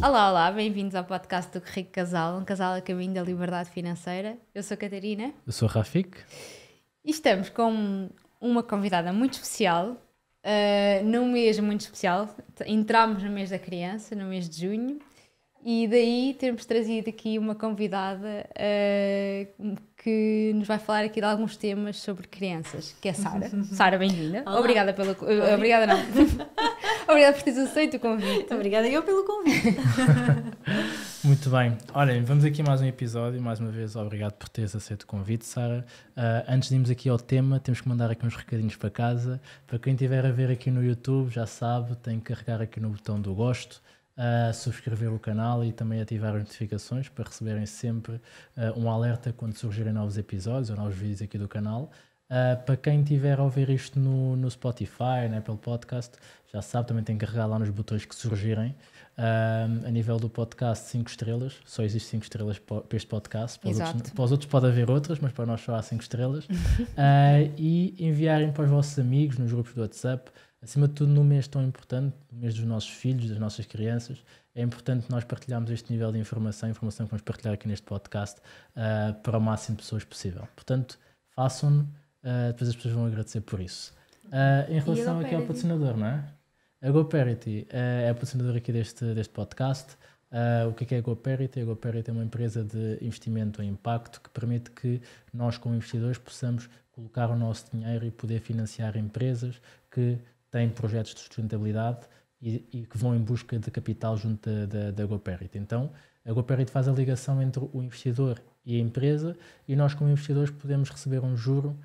Olá, olá, bem-vindos ao podcast do Rico Casal, um casal a caminho da liberdade financeira. Eu sou a Catarina. Eu sou o Rafik. E estamos com uma convidada muito especial, num mês muito especial. Entramos no mês da criança, no mês de junho, e daí temos trazido aqui uma convidada que nos vai falar aqui de alguns temas sobre crianças, que é a Sara. Sara, bem-vinda. Olá. Obrigada pelo... Obrigada não. Obrigada por teres aceito o convite. Obrigada eu pelo convite. Muito bem. Olhem, vamos aqui a mais um episódio. Mais uma vez, obrigado por teres aceito o convite, Sara. Antes de irmos aqui ao tema, temos que mandar aqui uns recadinhos para casa. Para quem estiver a ver aqui no YouTube, já sabe, tem que carregar aqui no botão do gosto, subscrever o canal e também ativar as notificações para receberem sempre um alerta quando surgirem novos episódios ou novos vídeos aqui do canal. Para quem estiver a ouvir isto no Spotify, na Apple Podcast, já sabe, também tem que carregar lá nos botões que surgirem. A nível do podcast, 5 estrelas, só existe 5 estrelas para este podcast. Para os outros pode haver outras, mas para nós só há 5 estrelas. E enviarem para os vossos amigos nos grupos do WhatsApp. Acima de tudo, no mês tão importante, no mês dos nossos filhos, das nossas crianças, é importante nós partilharmos este nível de informação que vamos partilhar aqui neste podcast para o máximo de pessoas possível. Portanto, façam-no, depois as pessoas vão agradecer por isso. Em relação aqui ao patrocinador, não é? A GoParity é a patrocinadora aqui deste podcast. O que é a GoParity? A GoParity é uma empresa de investimento em impacto que permite que nós, como investidores, possamos colocar o nosso dinheiro e poder financiar empresas que têm projetos de sustentabilidade e que vão em busca de capital junto da GoParity. Então, a GoParity faz a ligação entre o investidor e a empresa e nós, como investidores, podemos receber um juro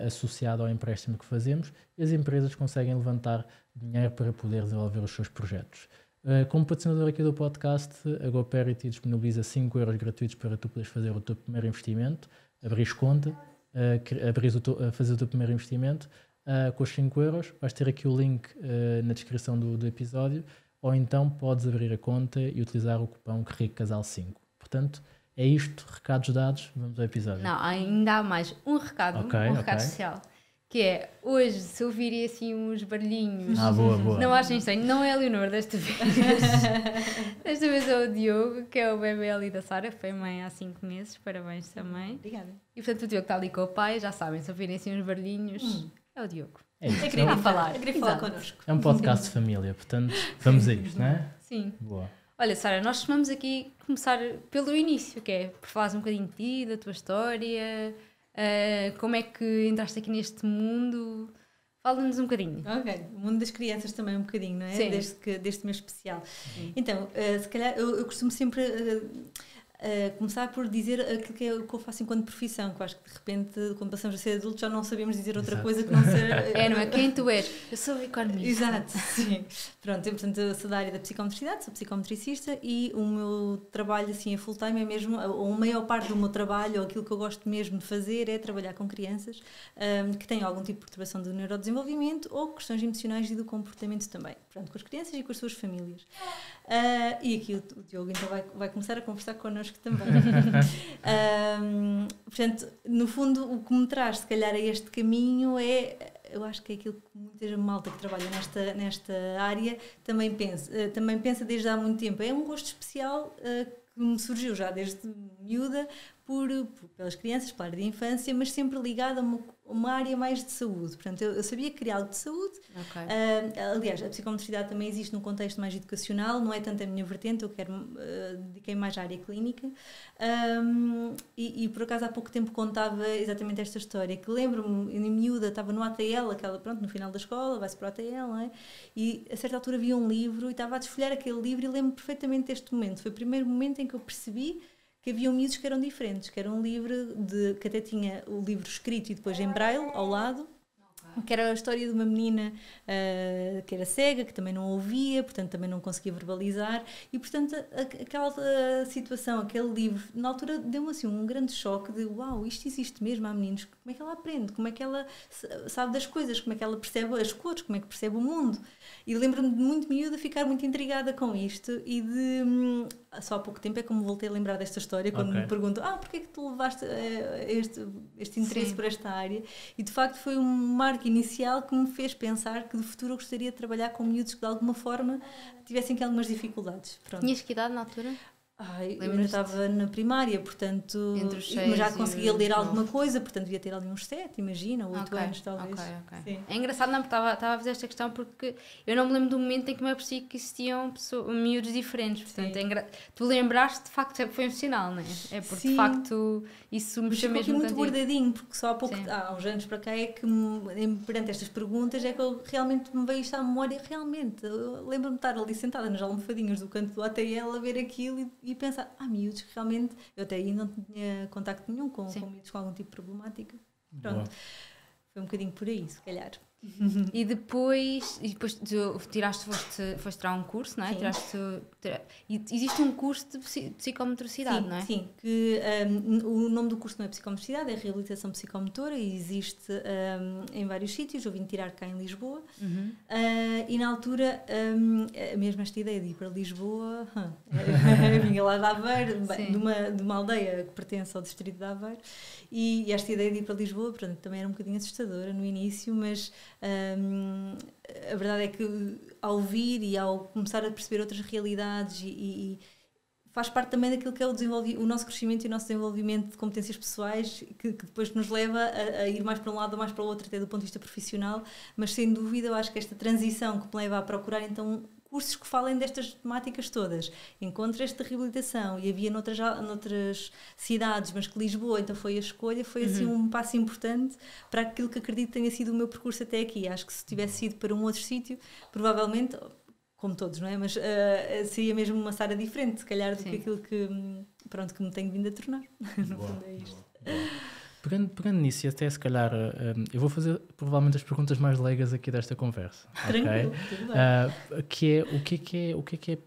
associado ao empréstimo que fazemos e as empresas conseguem levantar dinheiro para poder desenvolver os seus projetos. Como patrocinador aqui do podcast, a GoParity disponibiliza 5 euros gratuitos para tu poderes fazer o teu primeiro investimento, abrir conta, fazer o teu primeiro investimento. Com os 5 euros, vais ter aqui o link na descrição do episódio, ou então podes abrir a conta e utilizar o cupom RICOCASAL5. Portanto, é isto, recados dados, vamos ao episódio. Não, ainda há mais um recado, recado social, que é, hoje, se ouvirem assim uns barulhinhos, boa. não achem estranho, não é a Leonor desta vez, desta vez é o Diogo, que é o bebê ali da Sara, foi mãe há 5 meses, parabéns também. Obrigada. E portanto o Diogo está ali com o pai, já sabem, se ouvirem assim uns barulhinhos, é o Diogo. É isto. Eu queria falar connosco. É um podcast de família, portanto, vamos a isto, não é? Sim. Boa. Olha, Sara, nós costumamos aqui começar pelo início, que é por falares um bocadinho de ti, da tua história, como é que entraste aqui neste mundo. Fala-nos um bocadinho. Ok, o mundo das crianças também um bocadinho, não é? Sim. Deste mês especial. Então, se calhar, eu costumo sempre começar por dizer aquilo que eu faço enquanto profissão, que eu acho que de repente, quando passamos a ser adultos, já não sabemos dizer outra coisa que não ser... não é? Quem tu és? Eu sou economista. Exato, sim. Pronto, portanto, eu sou da área da psicometricidade, sou psicometricista e o meu trabalho assim a full time é mesmo, ou a maior parte do meu trabalho, ou aquilo que eu gosto mesmo de fazer é trabalhar com crianças que têm algum tipo de perturbação do neurodesenvolvimento ou questões emocionais e do comportamento também. Portanto, com as crianças e com as suas famílias. E aqui o Diogo então vai começar a conversar connosco também. Portanto, no fundo, o que me traz, se calhar, a este caminho eu acho que é aquilo que muita malta que trabalha nesta área também pensa desde há muito tempo. É um gosto especial que me surgiu já desde miúda pelas crianças, pela área de infância, mas sempre ligada a uma área mais de saúde. Portanto, eu sabia que queria algo de saúde. Okay. Aliás, a psicometricidade também existe num contexto mais educacional, não é tanto a minha vertente, eu dediquei mais à área clínica. E por acaso há pouco tempo contava exatamente esta história, que lembro-me, em miúda, estava no ATL, no final da escola, vai-se para o ATL, não é? E a certa altura havia um livro e estava a desfolhar aquele livro e lembro-me perfeitamente deste momento. Foi o primeiro momento em que eu percebi que havia miúdos que eram diferentes, que era um livro que até tinha o livro escrito e depois em braille ao lado, que era a história de uma menina que era cega, que também não ouvia, portanto também não conseguia verbalizar e portanto aquela situação, aquele livro, na altura deu-me assim um grande choque de uau, isto existe mesmo, há meninos, como é que ela aprende, como é que ela sabe das coisas, como é que ela percebe as cores, como é que percebe o mundo. E lembro-me de muito miúda ficar muito intrigada com isto e de só há pouco tempo é que me voltei a lembrar desta história, quando me perguntam, porquê é que tu levaste este interesse por esta área? E de facto foi um marco inicial que me fez pensar que de futuro eu gostaria de trabalhar com miúdos que de alguma forma tivessem aqui algumas dificuldades. Pronto. Tinhas que idade na altura? Eu ainda estava na primária, portanto, mas já conseguia ler alguma coisa, portanto devia ter ali uns 7, imagina, 8 anos talvez. Sim. É engraçado, não, estava a fazer esta questão porque eu não me lembro do momento em que me apercebi que existiam miúdos diferentes, portanto tu lembraste, de facto foi um sinal, não é? É porque de facto isso me chamou mesmo muito guardadinho, porque só há uns anos para cá é que perante estas perguntas é que eu realmente me veio isto à memória, realmente, eu lembro-me de estar ali sentada nas almofadinhas do canto do ATL a ver aquilo e pensar, miúdos que realmente, eu até aí não tinha contacto nenhum com miúdos com algum tipo de problemática. Pronto, foi um bocadinho por aí, se calhar. E depois tu foste tirar um curso, não é? Existe um curso de psicomotricidade, não é? Sim, que o nome do curso não é psicomotricidade, é reabilitação psicomotora e existe em vários sítios. Eu vim tirar cá em Lisboa e na altura mesmo esta ideia de ir para Lisboa, vinha lá de Aveiro, de uma aldeia que pertence ao distrito de Aveiro, e esta ideia de ir para Lisboa, portanto, também era um bocadinho assustadora no início, mas a verdade é que ao vir e ao começar a perceber outras realidades e faz parte também daquilo que é o nosso crescimento e o nosso desenvolvimento de competências pessoais que depois nos leva a ir mais para um lado ou mais para o outro, até do ponto de vista profissional, mas sem dúvida eu acho que esta transição que me leva a procurar então cursos que falem destas temáticas todas. Encontro esta reabilitação e havia noutras cidades, mas que Lisboa então foi a escolha, foi assim um passo importante para aquilo que acredito tenha sido o meu percurso até aqui. Acho que se tivesse ido para um outro sítio, provavelmente, como todos, não é? Mas seria mesmo uma Sara diferente, se calhar, do que aquilo que me tenho vindo a tornar. No fundo é isto. Pegando nisso, e até se calhar eu vou fazer provavelmente as perguntas mais leigas aqui desta conversa. Tranquilo, okay? O que é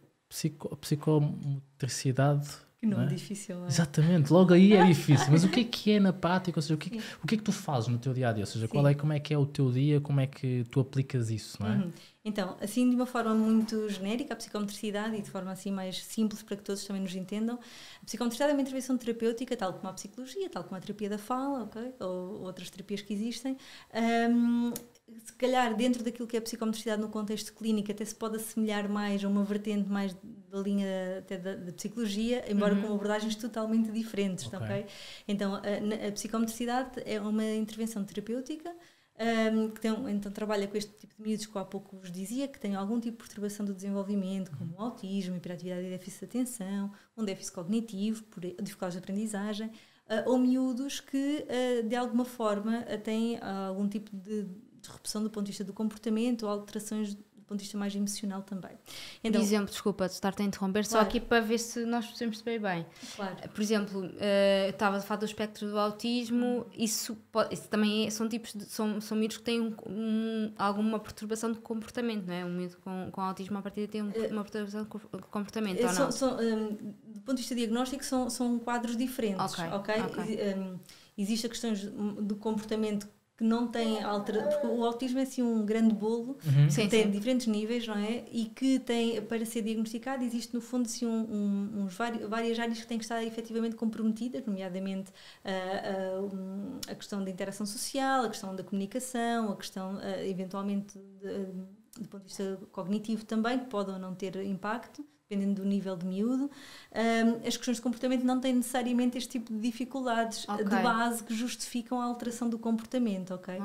psicomotricidade? Que nome difícil, não é? Exatamente, logo aí é difícil. Mas o que é na prática? Ou seja, o que é que tu fazes no teu dia-a-dia? Ou seja, como é que é o teu dia? Como é que tu aplicas isso, não é? Então, assim de uma forma muito genérica, a psicomotricidade e de forma assim mais simples para que todos também nos entendam, a psicomotricidade é uma intervenção terapêutica, tal como a psicologia, tal como a terapia da fala, ou outras terapias que existem. Se calhar dentro daquilo que é a psicomotricidade no contexto clínico até se pode assemelhar mais a uma vertente mais da linha até da psicologia, embora com abordagens totalmente diferentes, ok? Então a psicomotricidade é uma intervenção terapêutica que então trabalha com este tipo de miúdos que há pouco vos dizia, que têm algum tipo de perturbação do desenvolvimento, como autismo, hiperatividade e déficit de atenção, um déficit cognitivo, por dificuldades de aprendizagem, ou miúdos que de alguma forma têm algum tipo de disrupção do ponto de vista do comportamento ou alterações do ponto de vista mais emocional também. Então, por exemplo, desculpa de estar-te a interromper, só aqui para ver se nós podemos perceber bem. Claro. Por exemplo, estava a falar do espectro do autismo, isso também são tipos são miúdos que têm alguma perturbação de comportamento, não é? Um miúdo com autismo a partir de ter uma perturbação de comportamento, ou não? Do ponto de vista diagnóstico são quadros diferentes, ok? Existe a questão do comportamento que não tem porque o autismo é assim um grande bolo, que tem diferentes níveis, não é? E que tem, para ser diagnosticado, existe no fundo assim, várias áreas que têm que estar efetivamente comprometidas, nomeadamente a questão da interação social, a questão da comunicação, a questão eventualmente do ponto de vista cognitivo também, que pode ou não ter impacto, dependendo do nível de miúdo. As questões de comportamento não têm necessariamente este tipo de dificuldades de base que justificam a alteração do comportamento, ok?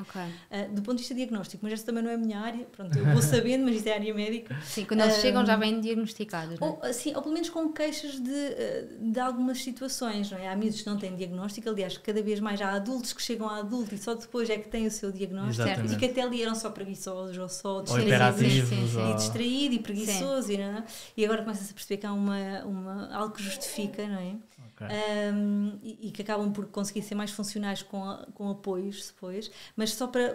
Do ponto de vista diagnóstico, mas essa também não é a minha área, pronto, eu vou sabendo, mas isso é a área médica. Sim, quando eles chegam já vêm diagnosticados, não é? Ou pelo menos com queixas de algumas situações, não é? Há miúdos que não têm diagnóstico, aliás, cada vez mais há adultos que chegam a adulto e só depois é que têm o seu diagnóstico. Exatamente. E que até ali eram só preguiçosos ou só distraídos e distraído e preguiçoso e agora começa-se a perceber que há algo que justifica, não é? E que acabam por conseguir ser mais funcionais com apoios depois, mas só para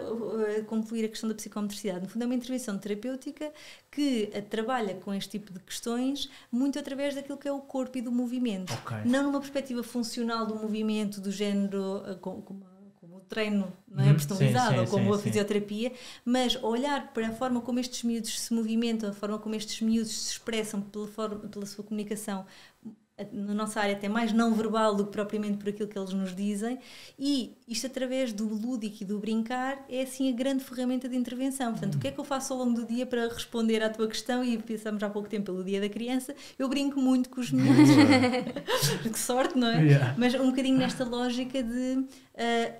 concluir a questão da psicomotricidade, no fundo é uma intervenção terapêutica que trabalha com este tipo de questões muito através daquilo que é o corpo e do movimento, não numa perspectiva funcional do movimento, do género como o treino, não é, personalizado, sim, ou como a sim. fisioterapia, mas olhar para a forma como estes miúdos se movimentam, a forma como estes miúdos se expressam pela sua comunicação, na nossa área até mais não verbal do que propriamente por aquilo que eles nos dizem, e isto através do lúdico e do brincar é assim a grande ferramenta de intervenção. Portanto, o que é que eu faço ao longo do dia para responder à tua questão? E pensamos há pouco tempo pelo Dia da Criança, eu brinco muito com os miúdos. Que sorte, não é? Yeah. Mas um bocadinho nesta lógica de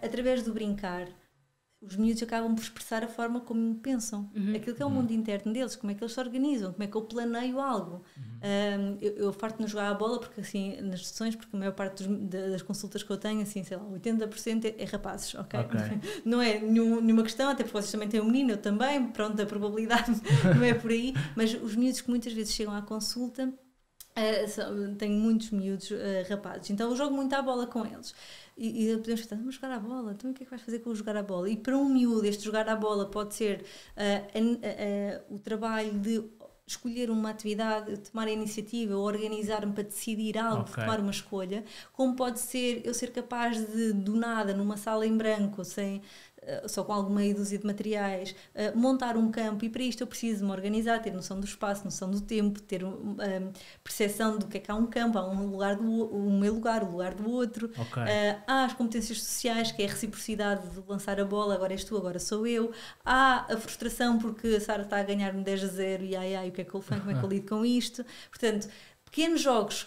através do brincar os miúdos acabam por expressar a forma como pensam, aquilo que é o mundo interno deles, como é que eles se organizam, como é que eu planeio algo. Eu farto-me jogar a bola, porque assim, nas sessões, porque a maior parte das consultas que eu tenho, assim, sei lá, 80% é rapazes, ok? Não é nenhuma questão, até porque vocês também têm um menino, eu também, pronto, a probabilidade não é por aí, mas os miúdos que muitas vezes chegam à consulta, tenho muitos miúdos rapazes, então eu jogo muito à bola com eles. E podemos pensar, vamos jogar à bola, então o que é que vais fazer com o jogar à bola? E para um miúdo, este jogar à bola pode ser o trabalho de escolher uma atividade, tomar a iniciativa, ou organizar-me para decidir algo, tomar uma escolha, como pode ser eu ser capaz de, do nada, numa sala em branco, só com alguma meia dúzia de materiais, montar um campo, e para isto eu preciso me organizar, ter noção do espaço, noção do tempo, ter percepção do que é que há um campo, há um lugar o meu lugar, o lugar do outro. Há as competências sociais, que é a reciprocidade de lançar a bola, agora és tu, agora sou eu. Há a frustração porque a Sara está a ganhar-me 10-0 e ai, o que é que eu faço, como é que eu lido com isto? Portanto, pequenos jogos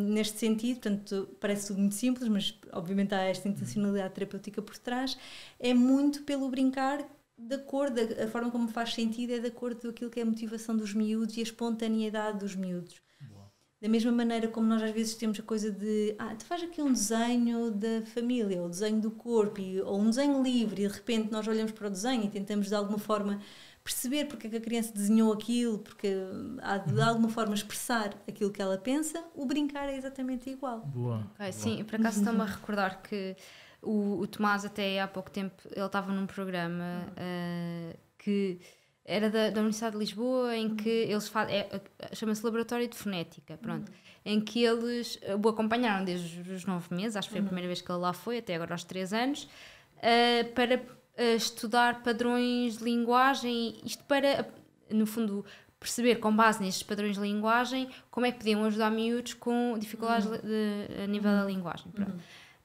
neste sentido, portanto, parece tudo muito simples, mas obviamente há esta intencionalidade terapêutica por trás, é muito pelo brincar, de acordo, a forma como faz sentido é de acordo com aquilo que é a motivação dos miúdos e a espontaneidade dos miúdos. Da mesma maneira como nós às vezes temos a coisa de tu faz aqui um desenho da família, ou desenho do corpo, ou um desenho livre, e de repente nós olhamos para o desenho e tentamos de alguma forma perceber porque é que a criança desenhou aquilo, porque há de alguma forma expressar aquilo que ela pensa. O brincar é exatamente igual. Boa. Sim, por acaso estou-me a recordar que o Tomás até há pouco tempo, ele estava num programa que era da Universidade de Lisboa, em que eles chama-se Laboratório de Fonética, pronto, em que eles o acompanharam desde os 9 meses, acho que foi a primeira vez que ele lá foi, até agora aos 3 anos, para estudar padrões de linguagem, isto para, no fundo, perceber com base nestes padrões de linguagem como é que podiam ajudar miúdos com dificuldades a nível da linguagem.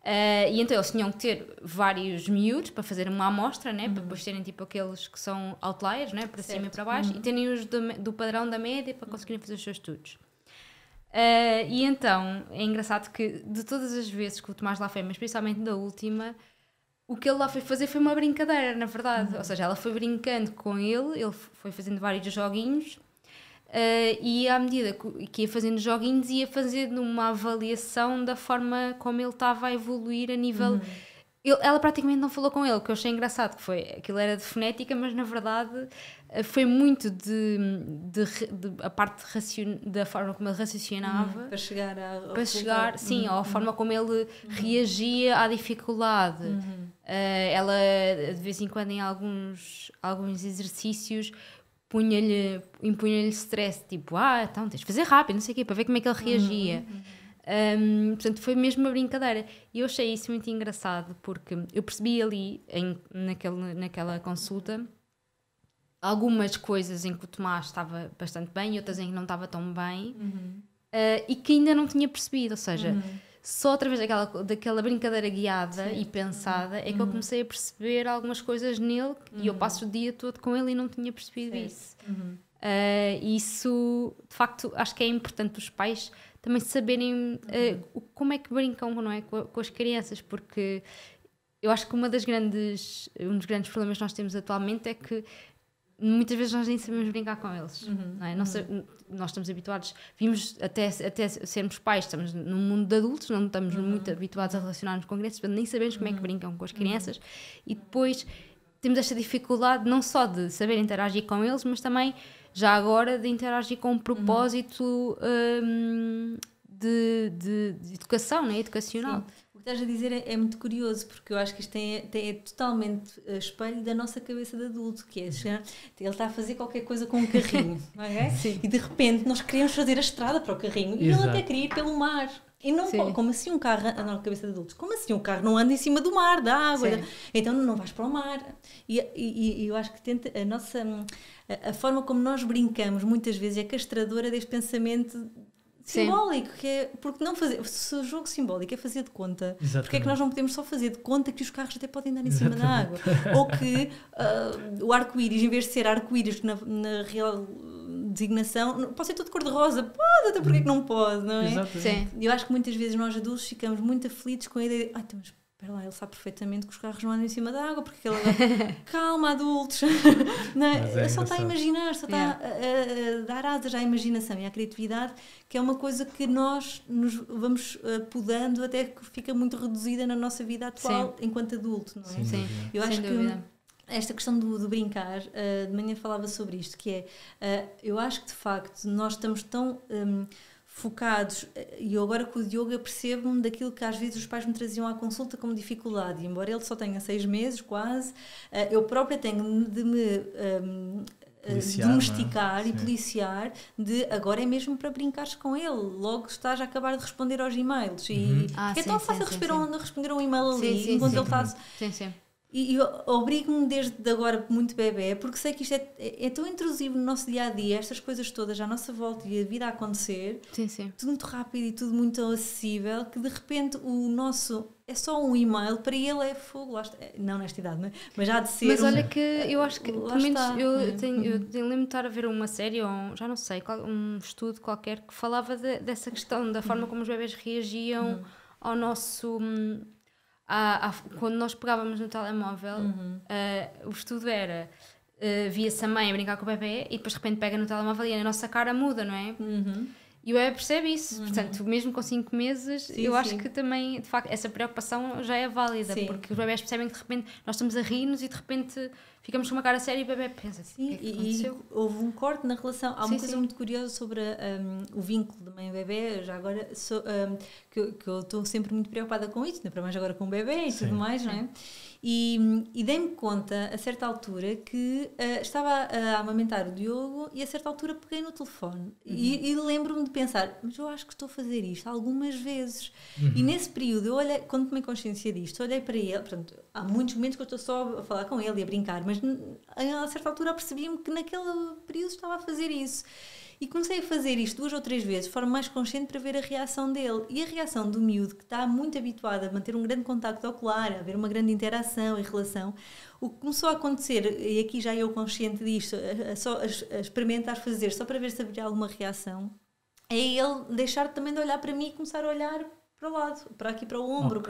E então eles tinham que ter vários miúdos para fazer uma amostra, né, para depois terem tipo aqueles que são outliers, né, para cima e para baixo, e terem os do padrão da média para conseguirem fazer os seus estudos. E então é engraçado que de todas as vezes que o Tomás lá foi, mas principalmente da última, o que ele lá foi fazer foi uma brincadeira, na verdade. Ou seja, ela foi brincando com ele foi fazendo vários joguinhos, e à medida que ia fazendo joguinhos, ia fazendo uma avaliação da forma como ele estava a evoluir a nível... Ela praticamente não falou com ele, o que eu achei engraçado, que foi, aquilo era de fonética, mas na verdade foi muito de a parte da forma como ele raciocinava para chegar sim, à forma como ele reagia à dificuldade. Ela de vez em quando em alguns exercícios impunha-lhe stress, tipo, então tens de fazer rápido, não sei o quê, para ver como é que ele reagia. Portanto, foi mesmo uma brincadeira, e eu achei isso muito engraçado, porque eu percebi ali naquela consulta algumas coisas em que o Tomás estava bastante bem e outras em que não estava tão bem, e que ainda não tinha percebido, ou seja, só através daquela brincadeira guiada e pensada é que eu comecei a perceber algumas coisas nele, e eu passo o dia todo com ele e não tinha percebido isso. Isso, de facto, acho que é importante os pais também saberem como é que brincam, não é, com as crianças, porque eu acho que um dos grandes problemas que nós temos atualmente é que muitas vezes nós nem sabemos brincar com eles, não é? Nós estamos habituados, vimos até sermos pais, estamos no mundo de adultos, não estamos muito habituados a relacionar-nos com crianças, portanto nem sabemos como é que brincam com as crianças, e depois temos esta dificuldade não só de saber interagir com eles, mas também já agora de interagir com um propósito de educação, né? Educacional. Sim. O que estás a dizer é muito curioso, porque eu acho que isto é totalmente espelho da nossa cabeça de adulto, que é ele está a fazer qualquer coisa com um carrinho, okay? E de repente nós queremos fazer a estrada para o carrinho, e ele até queria ir pelo mar. E não pode, como assim um carro anda na cabeça de adultos? Como assim um carro não anda em cima do mar, da água? Sim. Então não vais para o mar. E eu acho que a forma como nós brincamos muitas vezes é castradora deste pensamento simbólico, que é, porque não fazer, se o jogo simbólico é fazer de conta, porque é que nós não podemos só fazer de conta que os carros até podem andar em cima da água? Ou que o arco-íris, em vez de ser arco-íris na real designação, pode ser todo cor-de-rosa, pode, até porque é que não pode, não é? Sim. Eu acho que muitas vezes nós adultos ficamos muito aflitos com a ideia de, mas espera lá, ele sabe perfeitamente que os carros não andam em cima da água, porque ele calma, adultos, não é? Só está a imaginar, só está a dar asas à imaginação e à criatividade, que é uma coisa que nós nos vamos podando até que fica muito reduzida na nossa vida atual enquanto adulto, não é? Sim. Eu acho sem dúvida. que esta questão do brincar, de manhã falava sobre isto, que é, eu acho que de facto nós estamos tão focados, e eu agora com o Diogo apercebo-me daquilo que às vezes os pais me traziam à consulta como dificuldade, e embora ele só tenha 6 meses quase, eu própria tenho de me domesticar e policiar de agora é mesmo para brincares com ele, logo estás a acabar de responder aos e-mails porque é tão fácil responder um e-mail ali enquanto ele está... E eu obrigo-me desde agora muito bebê, porque sei que isto é tão intrusivo no nosso dia-a-dia, estas coisas todas à nossa volta e a vida a acontecer, tudo muito rápido e tudo muito acessível, que de repente o nosso é só um e-mail, para ele é fogo, não nesta idade, não é? Mas já há de ser. Mas olha que eu acho que, pelo menos, eu lembro de estar a ver uma série, ou já não sei, um estudo qualquer que falava dessa questão, da forma como os bebés reagiam ao nosso... quando nós pegávamos no telemóvel, o estudo era via-se a mãe a brincar com o bebê e depois de repente pega no telemóvel e a nossa cara muda, não é? E o bebê percebe isso, portanto, mesmo com 5 meses, eu acho que também, de facto, essa preocupação já é válida, porque os bebés percebem que de repente nós estamos a rir-nos e de repente ficamos com uma cara séria e o bebê pensa, o que é que aconteceu? E houve um corte na relação. Há uma coisa muito curiosa sobre o vínculo de mãe e bebê, já agora, que eu estou sempre muito preocupada com isso, para mais agora com o bebê e tudo mais, não é? E dei-me conta, a certa altura, que estava a amamentar o Diogo e a certa altura peguei no telefone e lembro-me de pensar, mas eu acho que estou a fazer isto algumas vezes. E nesse período, eu olhei, quando tomei consciência disto, olhei para ele, portanto, há muitos momentos que eu estou só a falar com ele e a brincar, mas a certa altura percebi-me que naquele período estava a fazer isso. E comecei a fazer isto 2 ou 3 vezes, de forma mais consciente, para ver a reação dele. E a reação do miúdo, que está muito habituado a manter um grande contacto ocular, a haver uma grande interação e relação, o que começou a acontecer, e aqui já eu consciente disto, a experimentar fazer, só para ver se haveria alguma reação, é ele deixar também de olhar para mim e começar a olhar para o lado, para aqui, para o ombro.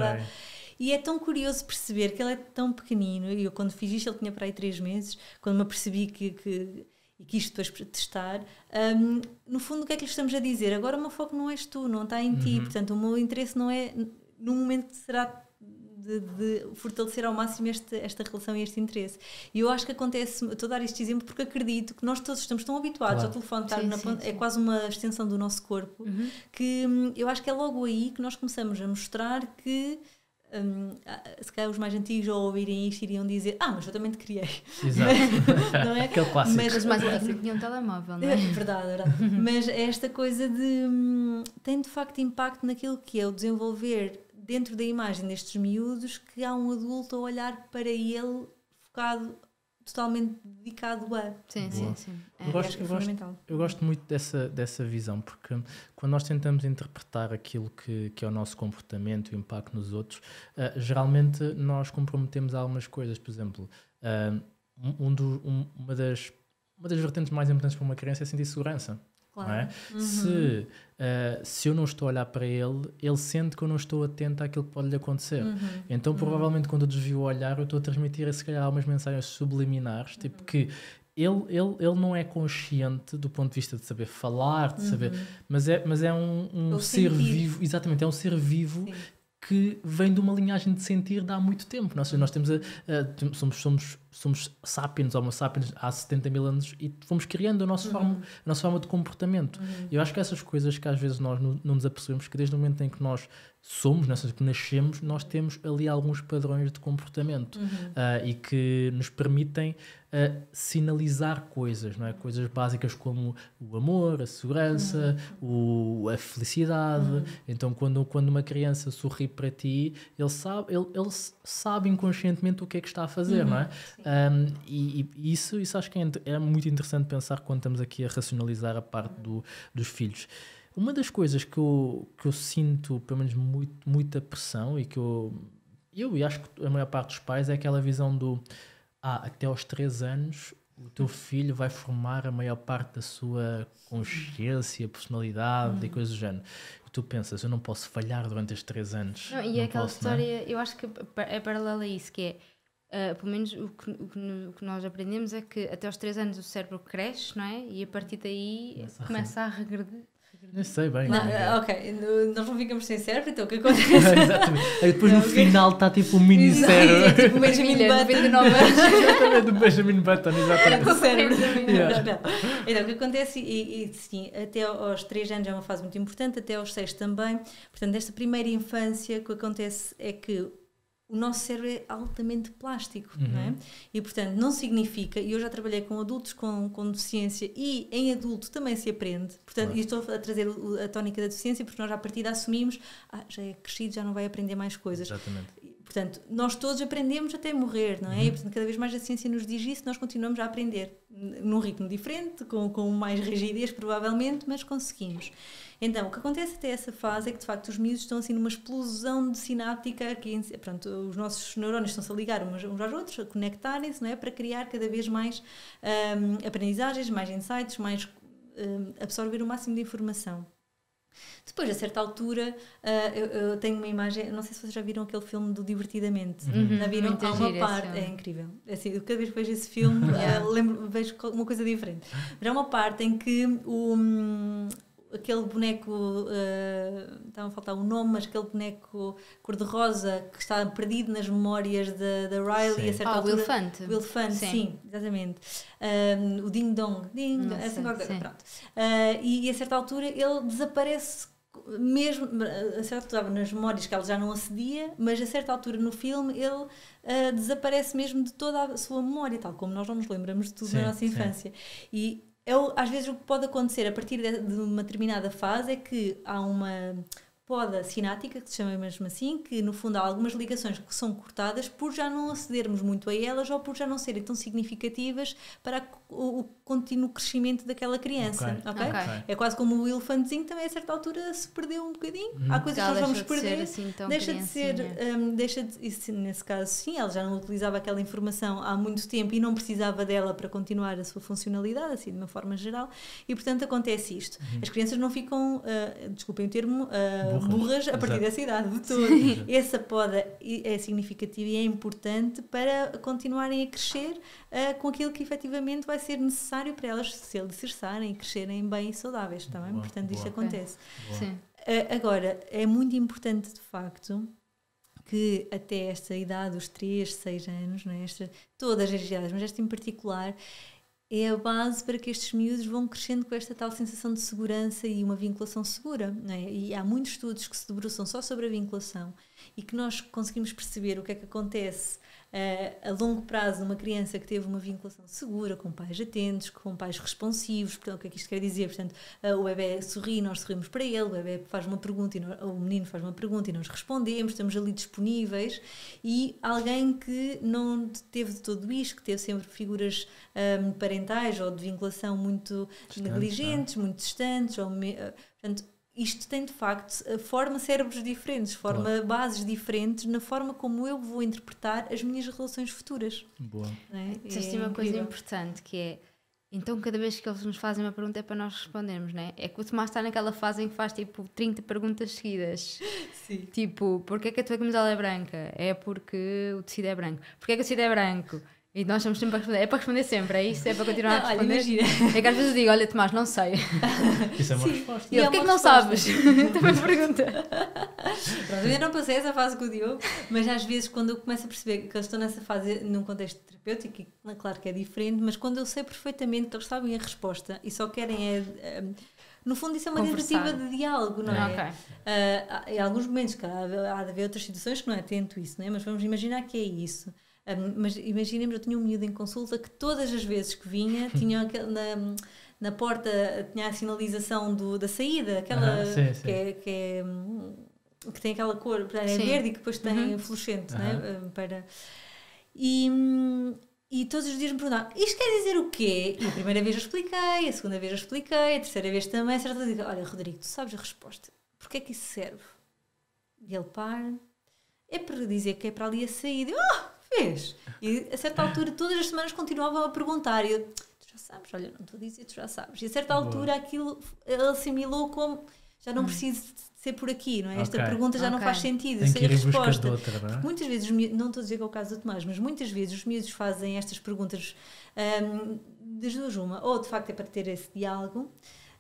E é tão curioso perceber que ele é tão pequenino, e eu quando fiz isto ele tinha para aí 3 meses, quando me apercebi que quis depois testar, no fundo o que é que lhe estamos a dizer? Agora o meu foco não és tu, não está em ti, portanto o meu interesse não é no momento que será de fortalecer ao máximo esta relação e este interesse. E eu acho que acontece, estou a dar este exemplo porque acredito que nós todos estamos tão habituados ao telefone estar na ponta, é quase uma extensão do nosso corpo, que eu acho que é logo aí que nós começamos a mostrar que se calhar os mais antigos ao ouvirem isto iriam dizer mas eu também te criei. Exato. Não é? Aquele clássico. Mas os mais antigos tinham um telemóvel, não é? Verdade. Mas esta coisa tem de facto impacto naquilo que é o desenvolver dentro da imagem destes miúdos, que há um adulto a olhar para ele focado, totalmente dedicado a. Sim. Acho que é fundamental. Eu gosto muito dessa visão, porque quando nós tentamos interpretar aquilo que é o nosso comportamento e o impacto nos outros, geralmente nós comprometemos algumas coisas. Por exemplo, uma das vertentes mais importantes para uma criança é sentir segurança. Claro. Não é? Se eu não estou a olhar para ele, ele sente que eu não estou atento àquilo que pode lhe acontecer. Então provavelmente quando eu desvio o olhar, eu estou a transmitir se calhar algumas mensagens subliminares, tipo que ele não é consciente do ponto de vista de saber falar, de saber, mas é um ser vivo, exatamente, é um ser vivo. Sim. Que vem de uma linhagem de sentir de há muito tempo. Nós temos somos sapiens, homo sapiens, há 70 mil anos e fomos criando a nossa forma de comportamento. Eu acho que essas coisas que às vezes nós não nos apercebemos, que desde o momento em que nós somos, que nascemos, nós temos ali alguns padrões de comportamento e que nos permitem sinalizar coisas, não é? Coisas básicas como o amor, a segurança, a felicidade. Então, quando uma criança sorri para ti, ele sabe inconscientemente o que é que está a fazer, não é? E isso acho que é muito interessante pensar quando estamos aqui a racionalizar a parte dos filhos. Uma das coisas que eu sinto, pelo menos, muita pressão e que eu acho que a maior parte dos pais é aquela visão até aos 3 anos o teu filho vai formar a maior parte da sua consciência, personalidade e coisas do género. E tu pensas, eu não posso falhar durante estes 3 anos. Não, e não aquela posso, história, não é? eu acho que é paralela a isso, que é, pelo menos o que nós aprendemos é que até aos 3 anos o cérebro cresce, não é? E a partir daí começa a regredir. Nem sei bem. Ok, nós não ficamos sem cérebro, então o que acontece? Exatamente. Aí depois no final está tipo o mini cérebro. Tipo o Benjamin Button. 99 anos. Exatamente, do Benjamin Button, exatamente. Com o cérebro. Yeah. Não. Então, o que acontece, e sim, até aos 3 anos é uma fase muito importante, até aos 6 também. Portanto, nesta primeira infância, o que acontece é que o nosso cérebro é altamente plástico, não é? E, portanto, não significa, e eu já trabalhei com adultos com deficiência e em adulto também se aprende, portanto, e estou a trazer a tónica da deficiência porque nós à partida assumimos, já é crescido, já não vai aprender mais coisas. Exatamente. Portanto, nós todos aprendemos até morrer, não é? E, portanto, cada vez mais a ciência nos diz isso, nós continuamos a aprender num ritmo diferente, com mais rigidez provavelmente, mas conseguimos. Então, o que acontece até essa fase é que, de facto, os miúdos estão assim numa explosão de sináptica, pronto, os nossos neurónios estão-se a ligar uns aos outros, a conectarem-se, não é? Para criar cada vez mais aprendizagens, mais insights, mais absorver o máximo de informação. Depois, a certa altura, eu tenho uma imagem, não sei se vocês já viram aquele filme do Divertidamente. Já viram? Há uma parte, é incrível. Assim, cada vez que vejo esse filme, vejo uma coisa diferente. Mas há uma parte em que aquele boneco, estava a faltar um nome, mas aquele boneco cor-de-rosa que está perdido nas memórias da Riley, a certa altura. O elefante. Sim, exatamente. O Ding Dong, assim qualquer coisa, pronto. E a certa altura ele desaparece mesmo, a certa altura estava nas memórias que ela já não acedia, mas a certa altura no filme ele desaparece mesmo de toda a sua memória, tal como nós não nos lembramos de tudo na nossa infância. E às vezes o que pode acontecer a partir de uma determinada fase é que há uma poda sináptica, que se chama mesmo assim, que no fundo há algumas ligações que são cortadas por já não acedermos muito a elas ou por já não serem tão significativas para o contínuo crescimento daquela criança. Okay? É quase como o elefantezinho também a certa altura se perdeu um bocadinho. Há coisas que nós vamos perder. Deixa de ser, isso, nesse caso sim, ela já não utilizava aquela informação há muito tempo e não precisava dela para continuar a sua funcionalidade, assim de uma forma geral, e portanto acontece isto. As crianças não ficam, desculpem o termo, burras a partir dessa idade de todo. Essa poda é significativa e é importante para continuarem a crescer com aquilo que efetivamente vai ser necessário para elas se alicerçarem e crescerem bem e saudáveis, tá bem? Portanto, isto acontece. Agora, é muito importante de facto que até esta idade, os 3, 6 anos, não é? Todas as idades, mas esta em particular, é a base para que estes miúdos vão crescendo com esta tal sensação de segurança e uma vinculação segura, não é? E há muitos estudos que se debruçam só sobre a vinculação e que nós conseguimos perceber o que é que acontece a longo prazo uma criança que teve uma vinculação segura, com pais atentos, com pais responsivos. Portanto, o que é que isto quer dizer? Portanto, o bebê sorri, nós sorrimos para ele, o bebê faz uma pergunta, o menino faz uma pergunta e nós respondemos, estamos ali disponíveis, e alguém que não teve de todo isto, que teve sempre figuras parentais ou de vinculação muito negligentes, muito distantes, portanto, isto tem de facto, forma cérebros diferentes, forma bases diferentes na forma como eu vou interpretar as minhas relações futuras. Boa. Disseste uma coisa importante que é, então cada vez que eles nos fazem uma pergunta é para nós respondermos, não é? É que o Tomás está naquela fase em que faz tipo 30 perguntas seguidas. Sim. Tipo, porquê é que a tua camisola é branca? É porque o tecido é branco. Porquê é que o tecido é branco? E nós estamos sempre a responder. É para responder sempre, é isso? É para continuar a responder? Olha, imagina. É que às vezes eu digo, olha Tomás, não sei. Isso é uma resposta. E ele, porquê é que não sabes? Também pergunta. Pronto, eu não passei essa fase com o Diogo, mas às vezes quando eu começo a perceber que eles estão nessa fase num contexto terapêutico, e claro que é diferente, mas quando eu sei perfeitamente que eles sabem a resposta e só querem No fundo, isso é uma Conversar. tentativa de diálogo, não é? Ok. Em alguns momentos, há de haver outras situações que não é tanto isso, não é? Mas vamos imaginar que é isso. Mas imaginemos, eu tinha um miúdo em consulta que todas as vezes que vinha, tinha na porta, tinha a sinalização da saída, aquela sim. que tem aquela cor, é Sim. verde e que depois tem fluorescente, não é? E todos os dias me perguntavam, isto quer dizer o quê? E a primeira vez eu expliquei, a segunda vez eu expliquei, a terceira vez também, a certa vez eu digo, olha Rodrigo, tu sabes a resposta, porquê é que isso serve? E ele para, é para dizer que é para ali a saída. Fez! E a certa altura, todas as semanas continuavam a perguntar, e eu, tu já sabes, olha, não estou a dizer, tu já sabes. E a certa altura aquilo, ele assimilou como, já não preciso de ser por aqui, não é? Esta pergunta já não faz sentido, eu Tem sei que a ir em busca resposta. de outra, não é? Porque muitas vezes, não estou a dizer que é o caso do Tomás, mas muitas vezes os miúdos fazem estas perguntas das duas uma, ou de facto é para ter esse diálogo,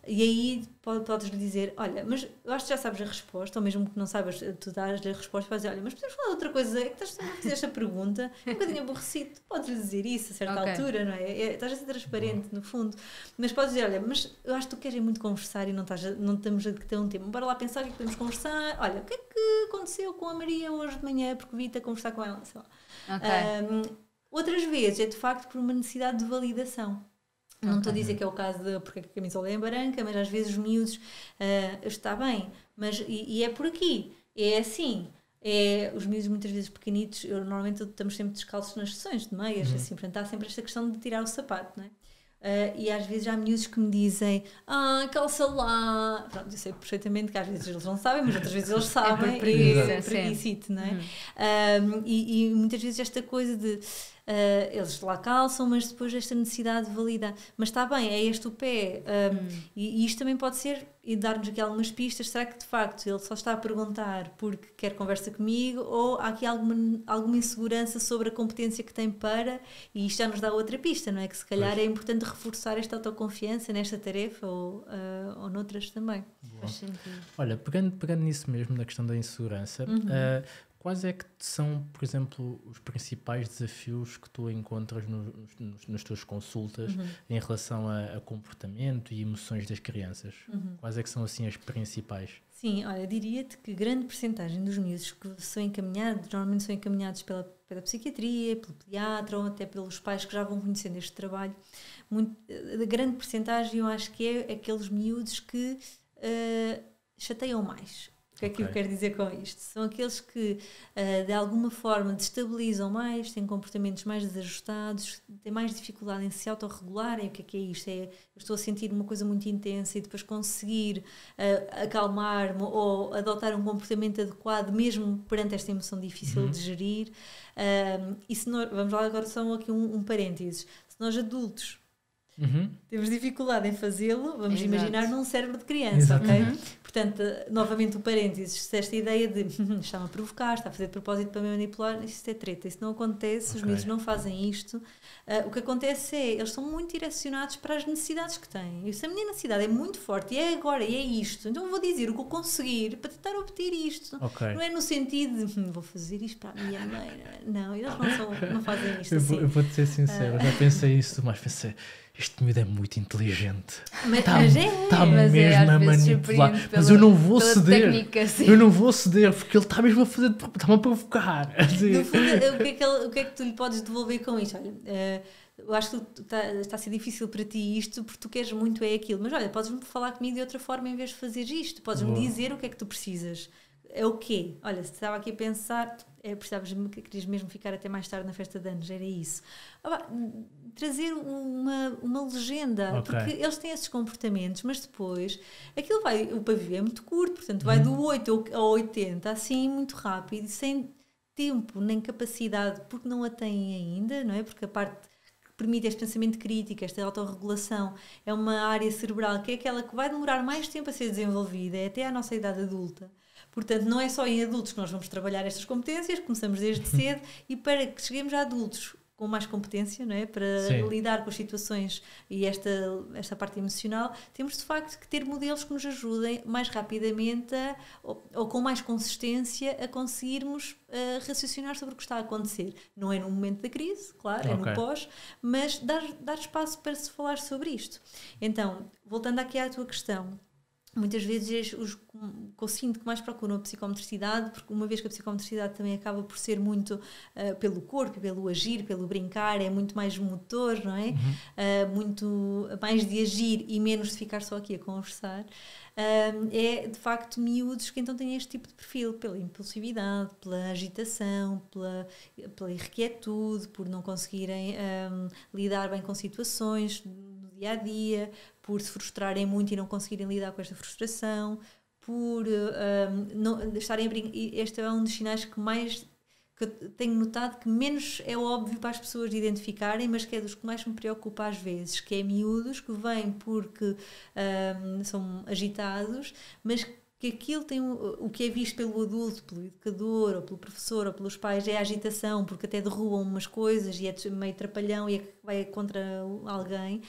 e aí podes-lhe dizer, olha, mas eu acho que já sabes a resposta, ou mesmo que não saibas, tu dás-lhe a resposta e vais dizer, olha, mas podemos falar de outra coisa, é que estás sempre a fazer esta pergunta, é um bocadinho aborrecido, tu podes-lhe dizer isso a certa altura, não é? Estás a ser transparente, no fundo, mas podes dizer, olha, mas eu acho que tu queres muito conversar e não estamos a ter um tempo, bora lá pensar o que é que podemos conversar, olha, o que é que aconteceu com a Maria hoje de manhã, porque vi-te a conversar com ela, sei lá. Outras vezes é de facto por uma necessidade de validação. Não estou a dizer que é o caso de porque a camisola é branca, mas às vezes os miúdos está bem, mas e é por aqui, é assim. Os miúdos muitas vezes pequenitos, normalmente estamos sempre descalços nas sessões de meias, assim, portanto há sempre esta questão de tirar o sapato, não é? E às vezes há miúdos que me dizem calça lá, pronto, eu sei perfeitamente que às vezes eles não sabem, mas outras vezes eles sabem, preguiça, não é? E muitas vezes esta coisa de eles lá calçam, mas depois esta necessidade de validar, mas está bem, é este o pé, e isto também pode ser, e dar-nos aqui algumas pistas, será que de facto ele só está a perguntar porque quer conversa comigo, ou há aqui alguma insegurança sobre a competência que tem para, e isto já nos dá outra pista, não é? Que se calhar é importante reforçar esta autoconfiança nesta tarefa ou noutras também. Olha, pegando nisso mesmo, na questão da insegurança, quais é que são, por exemplo, os principais desafios que tu encontras nas tuas consultas em relação a comportamento e emoções das crianças? Quais é que são, assim, as principais? Sim, olha, diria-te que grande percentagem dos miúdos que são encaminhados, normalmente são encaminhados pela psiquiatria, pelo pediatra ou até pelos pais que já vão conhecendo este trabalho, a grande percentagem eu acho que é aqueles miúdos que chateiam mais. O que é que eu quero dizer com isto? São aqueles que de alguma forma destabilizam mais, têm comportamentos mais desajustados, têm mais dificuldade em se autorregularem. O que é isto? Eu estou a sentir uma coisa muito intensa e depois conseguir acalmar-me ou adotar um comportamento adequado mesmo perante esta emoção difícil de gerir. E se nós, vamos lá agora só aqui um parênteses, se nós adultos temos dificuldade em fazê-lo, vamos imaginar num cérebro de criança, ok? Portanto, novamente o parênteses, se esta ideia de está-me a provocar, está a fazer de propósito para me manipular, isso é treta, isso não acontece, os miúdos não fazem isto. O que acontece é, eles são muito direcionados para as necessidades que têm. E se a minha necessidade é muito forte, e é agora, e é isto, então eu vou dizer o que eu conseguir para tentar obter isto. Não é no sentido de, vou fazer isto para a minha mãe. Não, eles não fazem isto assim. Eu vou-te ser sincero, já pensei isso, mas pensei, este miúdo é muito inteligente. Está mesmo a manipular. Mas eu não vou ceder. Eu não vou ceder, porque ele está mesmo está-me a provocar. No fundo, o que é que tu lhe podes devolver com isto? Olha, eu acho que está a ser difícil para ti isto, porque tu queres muito aquilo. Mas olha, podes-me falar comigo de outra forma em vez de fazer isto. Podes-me dizer o que é que tu precisas. É o quê? Olha, se estava aqui a pensar, querias mesmo ficar até mais tarde na festa de anos, era isso. Trazer uma legenda, porque eles têm esses comportamentos, mas depois o pavio é muito curto, portanto vai do 8 ao 80, assim, muito rápido, sem tempo nem capacidade, porque não a têm ainda, não é? Porque a parte que permite este pensamento crítico, esta autorregulação, é uma área cerebral que é aquela que vai demorar mais tempo a ser desenvolvida, é até à nossa idade adulta. Portanto, não é só em adultos que nós vamos trabalhar estas competências, começamos desde cedo, e para que cheguemos a adultos com mais competência, não é? Para lidar com as situações e esta parte emocional, temos de facto que ter modelos que nos ajudem mais rapidamente ou com mais consistência a conseguirmos raciocinar sobre o que está a acontecer. Não é no momento da crise, claro, é no pós, mas dar espaço para se falar sobre isto. Então, voltando aqui à tua questão, muitas vezes os que eu sinto que mais procuram a psicomotricidade, porque uma vez que a psicomotricidade também acaba por ser muito pelo corpo, pelo agir, pelo brincar, é muito mais motor, não é? Muito mais de agir e menos de ficar só aqui a conversar. É de facto miúdos que então têm este tipo de perfil, pela impulsividade, pela agitação, pela irrequietude, por não conseguirem lidar bem com situações do dia a dia, por se frustrarem muito e não conseguirem lidar com esta frustração, por não estarem a brincar. Este é um dos sinais que eu tenho notado que menos é óbvio para as pessoas de identificarem, mas que é dos que mais me preocupa às vezes, que é miúdos que vêm porque são agitados, mas que aquilo tem o que é visto pelo adulto, pelo educador, ou pelo professor, ou pelos pais, é a agitação, porque até derrubam umas coisas e é meio trapalhão e vai contra alguém.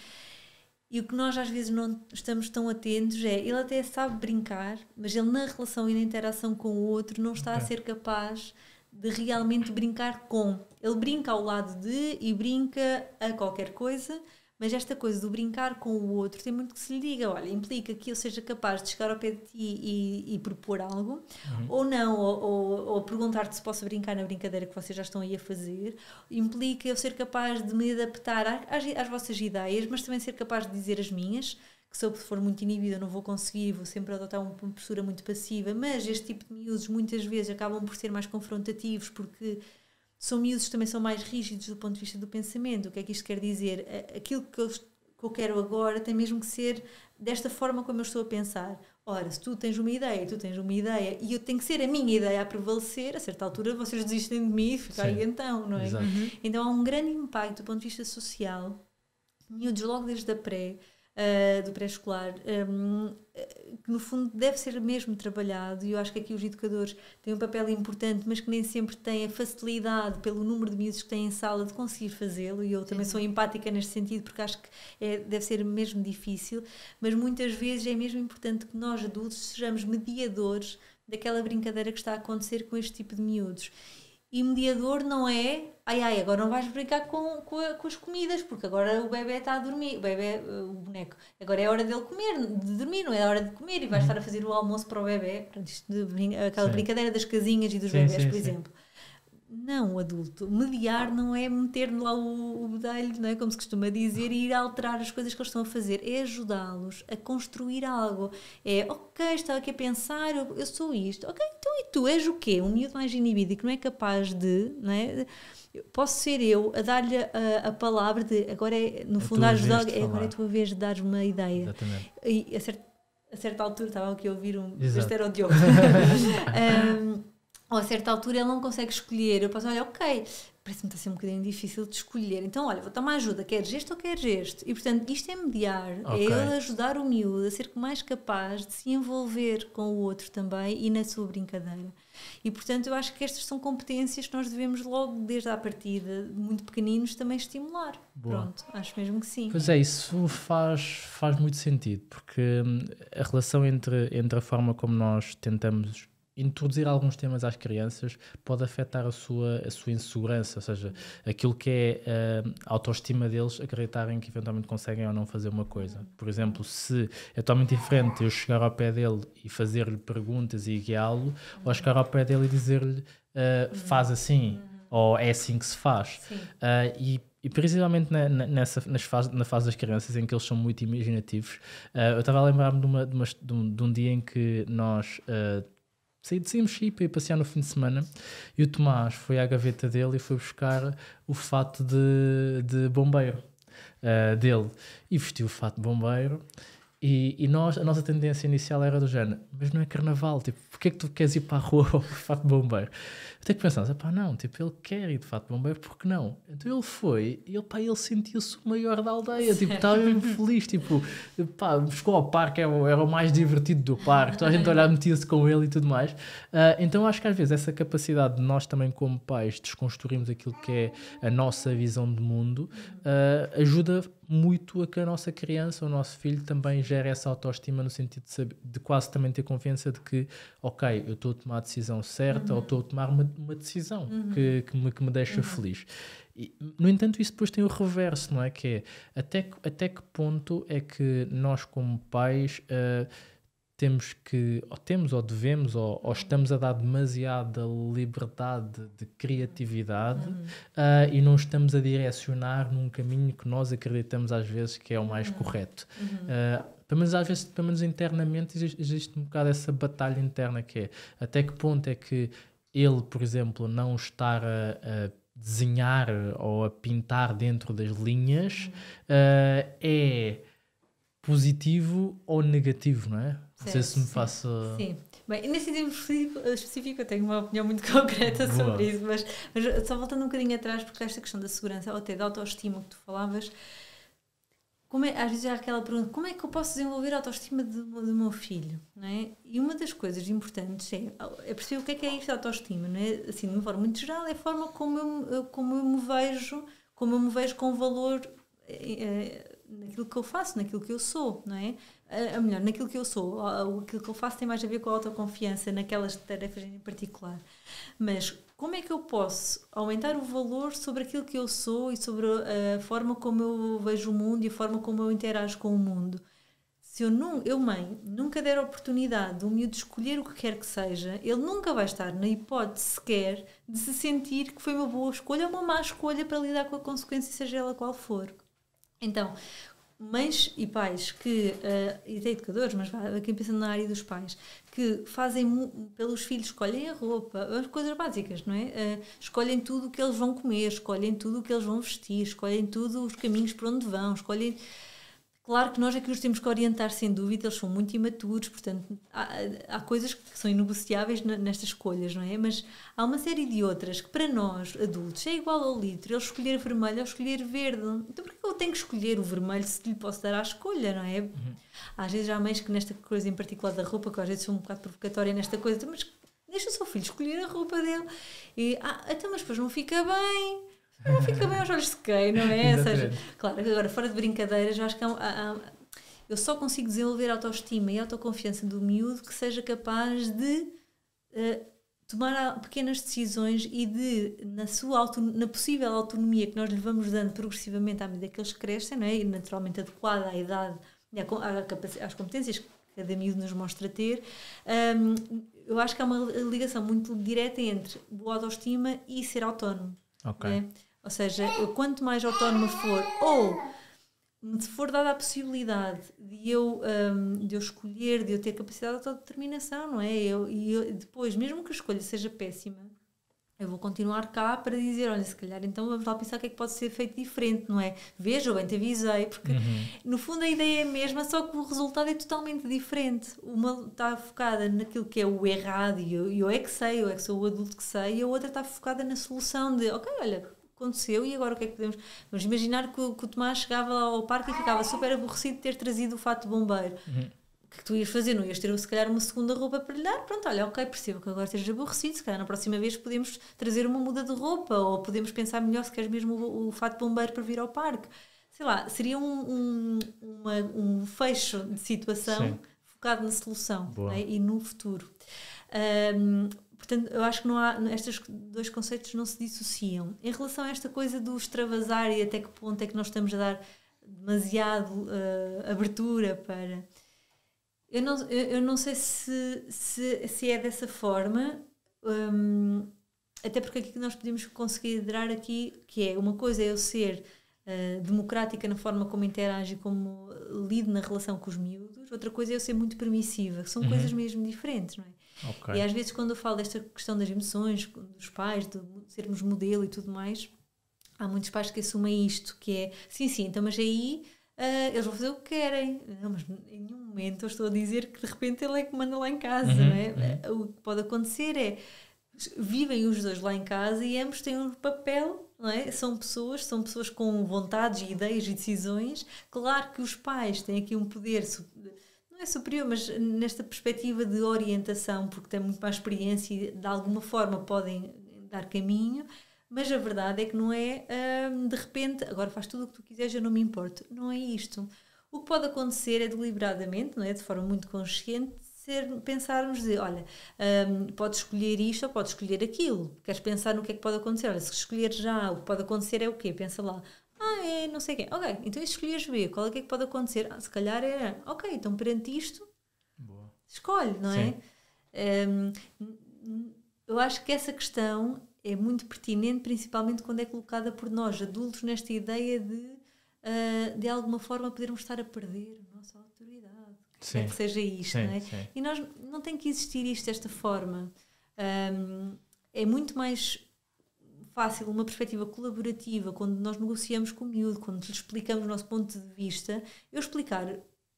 E o que nós às vezes não estamos tão atentos é, ele até sabe brincar, mas ele na relação e na interação com o outro não está a ser capaz de realmente brincar com. Ele brinca ao lado de e brinca a qualquer coisa, mas esta coisa do brincar com o outro tem muito que se lhe diga, olha, implica que eu seja capaz de chegar ao pé de ti e propor algo, ou não, ou perguntar-te se posso brincar na brincadeira que vocês já estão aí a fazer, implica eu ser capaz de me adaptar às vossas ideias, mas também ser capaz de dizer as minhas, que se eu for muito inibida eu não vou conseguir, vou sempre adotar uma postura muito passiva, mas este tipo de miúdos muitas vezes acabam por ser mais confrontativos, porque são miúdos que também são mais rígidos do ponto de vista do pensamento. O que é que isto quer dizer? Aquilo que eu quero agora tem mesmo que ser desta forma como eu estou a pensar. Ora, se tu tens uma ideia e eu tenho que ser a minha ideia a prevalecer, a certa altura vocês desistem de mim e fica aí então, não é? Então há um grande impacto do ponto de vista social. Miúdos logo desde a do pré-escolar, que no fundo deve ser mesmo trabalhado, e eu acho que aqui os educadores têm um papel importante, mas que nem sempre têm a facilidade pelo número de miúdos que têm em sala de conseguir fazê-lo, e eu também sou empática neste sentido, porque acho que deve ser mesmo difícil, mas muitas vezes é mesmo importante que nós adultos sejamos mediadores daquela brincadeira que está a acontecer com este tipo de miúdos. E mediador não é, agora não vais brincar com as comidas, porque agora o bebê está a dormir, o boneco, agora é hora dele comer, de dormir, não é hora de comer, e vais estar a fazer o almoço para o bebê, aquela brincadeira das casinhas e dos bebés, por exemplo. Não, o adulto, mediar não é meter lá o bedelho, não é, como se costuma dizer, e ir alterar as coisas que eles estão a fazer, é ajudá-los a construir algo. É, ok, estava aqui a pensar, eu sou isto, ok, então e tu és o quê? Um miúdo mais inibido e que não é capaz de, não é? Posso ser eu a dar-lhe a palavra de, agora é, no fundo, agora é a tua vez de dar uma ideia. Exatamente. E a certa altura, estava aqui a ouvir este era o Diogo. Ou a certa altura ele não consegue escolher. Eu posso, olha, ok, parece-me que está a ser um bocadinho difícil de escolher. Então, olha, vou-te dar uma ajuda. Queres este ou queres este? E, portanto, isto é mediar. É ele ajudar o miúdo a ser mais capaz de se envolver com o outro também e na sua brincadeira. E, portanto, eu acho que estas são competências que nós devemos logo, desde a partida, muito pequeninos, também estimular. Boa. Pronto, acho mesmo que sim. Pois é, isso faz muito sentido, porque a relação entre a forma como nós tentamos introduzir alguns temas às crianças pode afetar a sua insegurança, ou seja, aquilo que é a autoestima deles, acreditarem que eventualmente conseguem ou não fazer uma coisa. Por exemplo, se é totalmente diferente eu chegar ao pé dele e fazer-lhe perguntas e guiá-lo, ou chegar ao pé dele e dizer-lhe faz assim, ou é assim que se faz. E principalmente na fase das crianças, em que eles são muito imaginativos, eu estava a lembrar-me de um dia em que nós decidimos ir para ir passear no fim de semana, e o Tomás foi à gaveta dele e foi buscar o fato de bombeiro dele, e vestiu o fato de bombeiro, e a nossa tendência inicial era do género, mas não é carnaval, tipo, porque é que tu queres ir para a rua com o fato de bombeiro? Até que pensamos, não, tipo, ele quer ir de fato de bombeiro, porque não? Então ele foi, e ele sentiu-se o maior da aldeia, tipo, estava mesmo feliz, tipo, chegou ao parque, era o mais divertido do parque, toda a gente olhava, metia-se com ele e tudo mais. Então acho que às vezes essa capacidade de nós também como pais desconstruirmos aquilo que é a nossa visão de mundo, ajuda muito a que a nossa criança, o nosso filho também gere essa autoestima, no sentido de quase também ter confiança de que, ok, eu estou a tomar a decisão certa, ou estou a tomar uma decisão que me deixa feliz. E, no entanto, isso depois tem o reverso, não é? Que é até que ponto é que nós como pais temos que, ou temos, ou devemos, ou estamos a dar demasiada liberdade de criatividade e não estamos a direcionar num caminho que nós acreditamos às vezes que é o mais correto. Pelo menos às vezes, pelo menos internamente, existe um bocado essa batalha interna que é até que ponto é que ele, por exemplo, não estar a desenhar ou a pintar dentro das linhas é positivo ou negativo, não é? Não sei se me faço... Sim. Bem, nesse sentido específico eu tenho uma opinião muito concreta sobre isso, mas só voltando um bocadinho atrás, porque esta questão da segurança ou até da autoestima que tu falavas, às vezes há aquela pergunta, como é que eu posso desenvolver a autoestima do meu filho? Não é? E uma das coisas importantes é perceber o que é isto de autoestima, não é? Assim, de uma forma muito geral, é a forma como eu me vejo com valor naquilo que eu faço, naquilo que eu sou, não é? Melhor, naquilo que eu sou, aquilo que eu faço tem mais a ver com a autoconfiança naquelas tarefas em particular. Mas como é que eu posso aumentar o valor sobre aquilo que eu sou e sobre a forma como eu vejo o mundo e a forma como eu interajo com o mundo? Se eu, mãe, nunca der a oportunidade de um miúdo escolher o que quer que seja, ele nunca vai estar na hipótese sequer de se sentir que foi uma boa escolha ou uma má escolha para lidar com a consequência, seja ela qual for. Então, mães e pais e até educadores, mas aqui pensando na área dos pais, que fazem pelos filhos, escolhem a roupa, as coisas básicas, não é? Escolhem tudo o que eles vão comer, escolhem tudo o que eles vão vestir, escolhem tudo os caminhos por onde vão, escolhem... Claro que nós é que os temos que orientar, sem dúvida, eles são muito imaturos, portanto, há coisas que são inegociáveis nestas escolhas, não é? Mas há uma série de outras que, para nós, adultos, é igual ao litro, ele escolher vermelho ou escolher verde. Então, por que eu tenho que escolher o vermelho se lhe posso dar à escolha, não é? Às vezes há mães que, nesta coisa em particular da roupa, que às vezes são um bocado provocatória nesta coisa, mas deixa o seu filho escolher a roupa dele. E, então, mas depois não fica bem... Não fica bem aos olhos de quem, não é? Ou seja, claro, agora, fora de brincadeiras, eu acho que eu só consigo desenvolver a autoestima e a autoconfiança do miúdo que seja capaz de tomar pequenas decisões e na possível autonomia que nós lhe vamos dando progressivamente à medida que eles crescem, não é? E naturalmente adequada à idade e às competências que cada miúdo nos mostra ter. Eu acho que há uma ligação muito direta entre boa autoestima e ser autónomo. Ok. É? Ou seja, quanto mais autónoma for, ou se for dada a possibilidade de eu escolher, de eu ter capacidade de autodeterminação, não é? E depois, mesmo que a escolha seja péssima, eu vou continuar cá para dizer, olha, se calhar então vamos lá pensar o que é que pode ser feito diferente, não é? Veja, eu bem te avisei, porque no fundo a ideia é a mesma, só que o resultado é totalmente diferente. Uma está focada naquilo que é o errado e eu é que sei, eu é que sou o adulto que sei, e a outra está focada na solução de, ok, olha, aconteceu e agora o que é que podemos... Vamos imaginar que o Tomás chegava ao parque e ficava super aborrecido de ter trazido o fato de bombeiro. O que tu ias fazer? Não ias ter se calhar uma segunda roupa para lhe dar? Pronto, olha, ok, percebo que agora estejas aborrecido, se calhar na próxima vez podemos trazer uma muda de roupa ou podemos pensar melhor se queres mesmo o fato de bombeiro para vir ao parque. Sei lá, seria um fecho de situação focado na solução, né? E no futuro. Portanto, eu acho que não há, estes dois conceitos não se dissociam. Em relação a esta coisa do extravasar e até que ponto é que nós estamos a dar demasiado abertura para... Eu não sei se é dessa forma, até porque aqui que nós podemos considerar aqui, que é uma coisa é eu ser democrática na forma como interajo e como lido na relação com os miúdos, outra coisa é eu ser muito permissiva, que são coisas mesmo diferentes, não é? Okay. E às vezes quando eu falo desta questão das emoções, dos pais, de sermos modelo e tudo mais, há muitos pais que assumem isto, que é, sim, então mas aí... eles vão fazer o que querem. Não, mas em nenhum momento eu estou a dizer que de repente ele é que manda lá em casa, não é? O que pode acontecer é vivem os dois lá em casa e ambos têm um papel, não é? São pessoas com vontades, ideias e decisões. Claro que os pais têm aqui um poder, não é superior, mas nesta perspectiva de orientação, porque têm muito mais experiência e de alguma forma podem dar caminho. Mas a verdade é que não é, de repente, agora faz tudo o que tu quiseres, eu não me importo. Não é isto. O que pode acontecer é deliberadamente, não é? De forma muito consciente, pensarmos de, olha, podes escolher isto ou podes escolher aquilo. Queres pensar no que é que pode acontecer? Olha, se escolheres já, o que pode acontecer é o quê? Pensa lá. É não sei o quê. Ok, então se escolheres B, qual é que pode acontecer? Se calhar é, ok, então perante isto... Boa. escolhe, não é? Eu acho que essa questão é muito pertinente, principalmente quando é colocada por nós, adultos, nesta ideia de alguma forma podermos estar a perder a nossa autoridade. É que seja isto, não é? Sim. E nós não tem que existir isto desta forma. É muito mais fácil uma perspectiva colaborativa quando nós negociamos com o miúdo, quando lhe explicamos o nosso ponto de vista. Eu explicar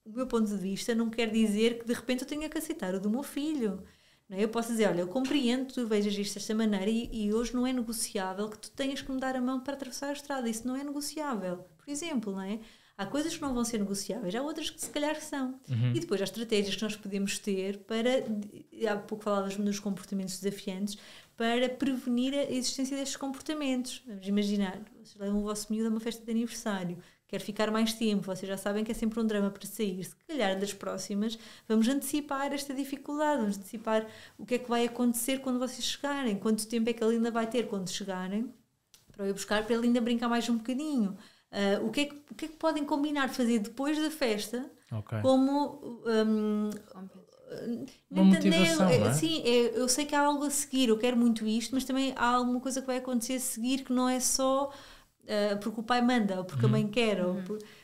o meu ponto de vista não quer dizer que de repente eu tenha que aceitar o do meu filho. Não é? Eu posso dizer, olha, eu compreendo que tu vejas isto desta maneira e hoje não é negociável que tu tenhas que me dar a mão para atravessar a estrada. Isso não é negociável. Por exemplo, não é? Há coisas que não vão ser negociáveis, há outras que se calhar são. E depois há estratégias que nós podemos ter para, há pouco falávamos nos comportamentos desafiantes, para prevenir a existência destes comportamentos. Vamos imaginar, vocês levam o vosso miúdo a uma festa de aniversário, quer ficar mais tempo, vocês já sabem que é sempre um drama para sair. Se calhar das próximas, vamos antecipar esta dificuldade, vamos antecipar o que é que vai acontecer quando vocês chegarem, quanto tempo é que ele ainda vai ter quando chegarem, para eu buscar, para ele ainda brincar mais um bocadinho. O que é que podem combinar fazer depois da festa, como uma motivação, não é? Sim, eu sei que há algo a seguir, eu quero muito isto, mas também há alguma coisa que vai acontecer a seguir que não é só porque o pai manda, ou porque a mãe quer, ou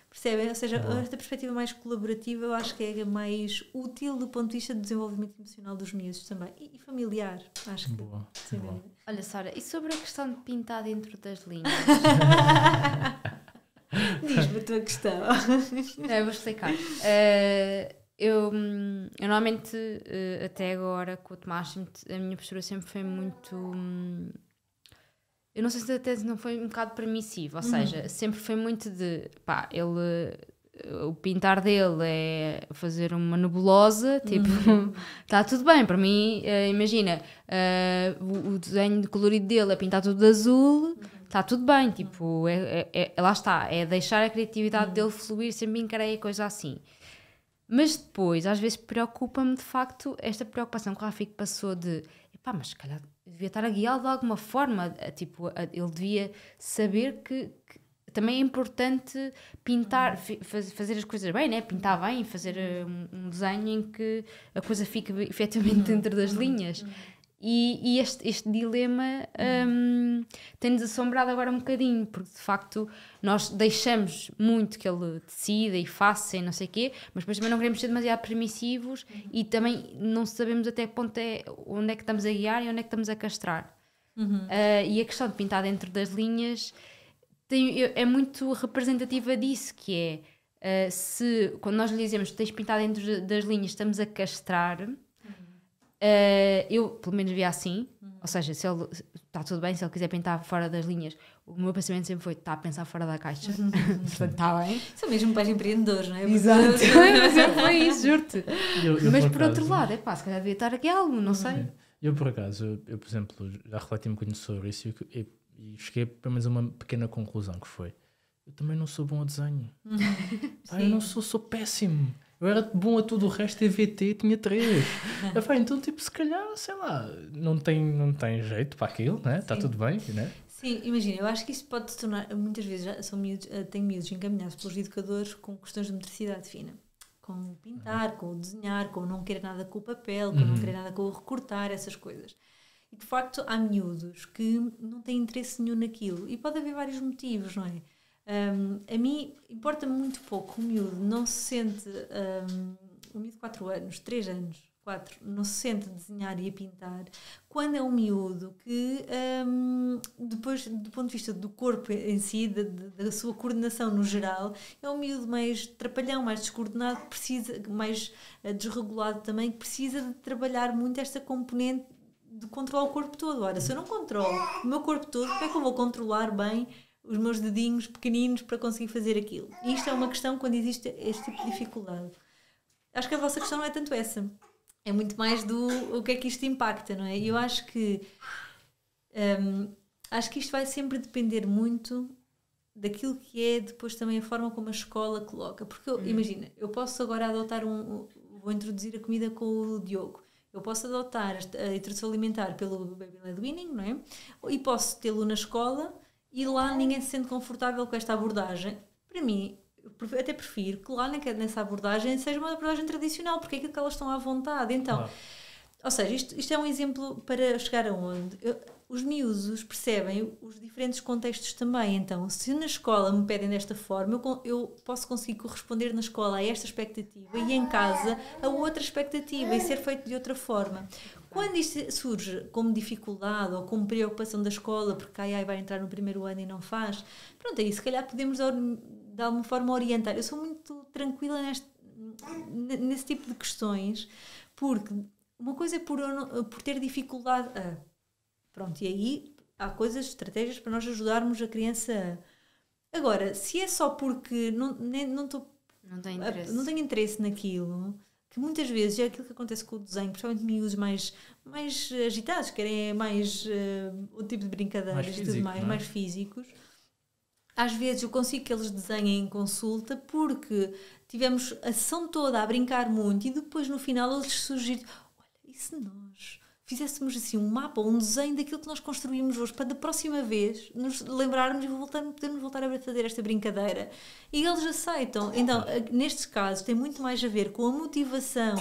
percebem? Ou seja, esta perspectiva mais colaborativa eu acho que é mais útil do ponto de vista do desenvolvimento emocional dos miúdos também, e familiar, acho que. Boa. Olha, Sara, e sobre a questão de pintar dentro das linhas? Diz-me a tua questão. Eu vou explicar. Eu normalmente, até agora, com o Tomás, a minha postura sempre foi muito... eu não sei se até não foi um bocado permissivo, ou seja, sempre foi muito de... pá, o pintar dele é fazer uma nebulosa, tipo, está tudo bem, para mim, imagina, o desenho colorido dele é pintar tudo de azul, está tudo bem, tipo, lá está, é deixar a criatividade dele fluir, sempre encarei a coisa assim. Mas depois, às vezes, preocupa-me de facto esta preocupação que o Rafik passou de, pá, mas se calhar devia estar a guiá-lo de alguma forma, tipo, ele devia saber que também é importante pintar, fazer as coisas bem, né? Pintar bem, fazer um desenho em que a coisa fica efetivamente dentro das linhas. E este dilema tem-nos assombrado agora um bocadinho, porque de facto nós deixamos muito que ele decida e faça e não sei o quê, mas depois também não queremos ser demasiado permissivos e também não sabemos até que ponto onde é que estamos a guiar e onde é que estamos a castrar. E a questão de pintar dentro das linhas é muito representativa disso, que é quando nós lhe dizemos que tens de pintar dentro das linhas, estamos a castrar. Eu pelo menos via assim, ou seja, se ele está tudo bem, se ele quiser pintar fora das linhas, o meu pensamento sempre foi, está a pensar fora da caixa. Portanto, está bem. São mesmo pais empreendedores, não é? Exato. Mas foi isso, juro-te. Mas por outro lado, se calhar devia estar aqui algo, não sei. Eu por acaso, por exemplo, já refleti um bocadinho sobre isso e cheguei pelo menos a uma pequena conclusão, que foi, eu também não sou bom a desenho. Eu não sou péssimo. Eu era bom a tudo o resto, EVT, tinha 3. Então, tipo, se calhar, sei lá, não tem jeito para aquilo, né? Está tudo bem, né? Sim, imagina, eu acho que isto pode se tornar, muitas vezes tenho miúdos encaminhados pelos educadores com questões de motricidade fina. Com o pintar, com o desenhar, com o não querer nada com o papel, com o não querer nada com o recortar, essas coisas. E, de facto, há miúdos que não têm interesse nenhum naquilo. E pode haver vários motivos, não é? A mim importa-me muito pouco o miúdo não se sente um miúdo de 4 anos, 3 anos, 4 não se sente a desenhar e a pintar quando é um miúdo que depois do ponto de vista do corpo em si, da sua coordenação no geral, é um miúdo mais trapalhão, mais descoordenado, mais desregulado também, que precisa de trabalhar muito esta componente de controlar o corpo todo. Ora, se eu não controlo o meu corpo todo, como é que eu vou controlar bem os meus dedinhos pequeninos para conseguir fazer aquilo? E isto é uma questão quando existe este tipo de dificuldade. Acho que a vossa questão não é tanto essa. É muito mais o que é que isto impacta, não é? E eu acho que isto vai sempre depender muito daquilo que é depois também a forma como a escola coloca. Porque, imagina, eu posso agora adotar vou introduzir a comida com o Diogo. Eu posso adotar a introdução alimentar pelo Baby Led Weaning, não é? E posso tê-lo na escola e lá ninguém se sente confortável com esta abordagem. Para mim, eu até prefiro que lá nessa abordagem seja uma abordagem tradicional, porque é aquilo que elas estão à vontade. Então, ou seja, isto é um exemplo para chegar aonde os miúdos percebem os diferentes contextos também. Então, se na escola me pedem desta forma, eu posso conseguir corresponder na escola a esta expectativa e em casa a outra expectativa e ser feito de outra forma. Quando isto surge como dificuldade ou como preocupação da escola, porque vai entrar no primeiro ano e não faz, pronto, aí se calhar podemos de alguma forma orientar. Eu sou muito tranquila nesse tipo de questões, porque uma coisa é por ter dificuldade pronto, e aí há coisas, estratégias para nós ajudarmos a criança Agora, se é só porque não tenho interesse naquilo, que muitas vezes é aquilo que acontece com o desenho, principalmente miúdos mais agitados, querem mais o tipo de brincadeiras e tudo mais, mais físicos. Às vezes eu consigo que eles desenhem em consulta porque tivemos a sessão toda a brincar muito e depois no final eles surgirem, olha, e se nós fizéssemos assim um mapa, um desenho daquilo que nós construímos hoje, para da próxima vez nos lembrarmos e podermos voltar a fazer esta brincadeira. E eles aceitam. Então, nestes casos, tem muito mais a ver com a motivação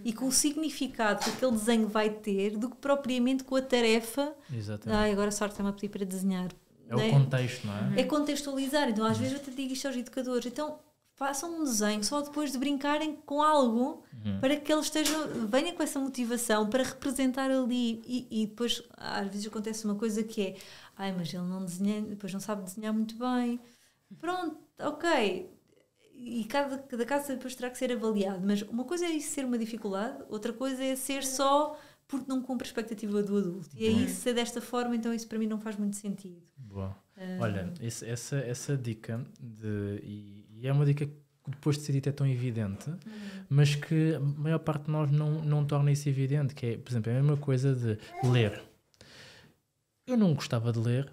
e com o significado que aquele desenho vai ter do que propriamente com a tarefa. Exatamente. Agora a sorte está-me a pedir para desenhar. É o contexto, não é? É contextualizar. Então, às vezes eu te digo isto aos educadores. Então, façam um desenho só depois de brincarem com algo para que eles venham com essa motivação para representar ali. E depois, às vezes acontece uma coisa que é mas ele não desenha, depois não sabe desenhar muito bem. Pronto, ok. E cada caso depois terá que ser avaliado. Mas uma coisa é isso ser uma dificuldade, outra coisa é ser só porque não cumpre a expectativa do adulto. E aí, se é desta forma, então isso para mim não faz muito sentido. Boa. Olha, essa dica, e é uma dica que depois de ser dita é tão evidente, mas que a maior parte de nós não torna isso evidente, que é, por exemplo, a mesma coisa de ler. Eu não gostava de ler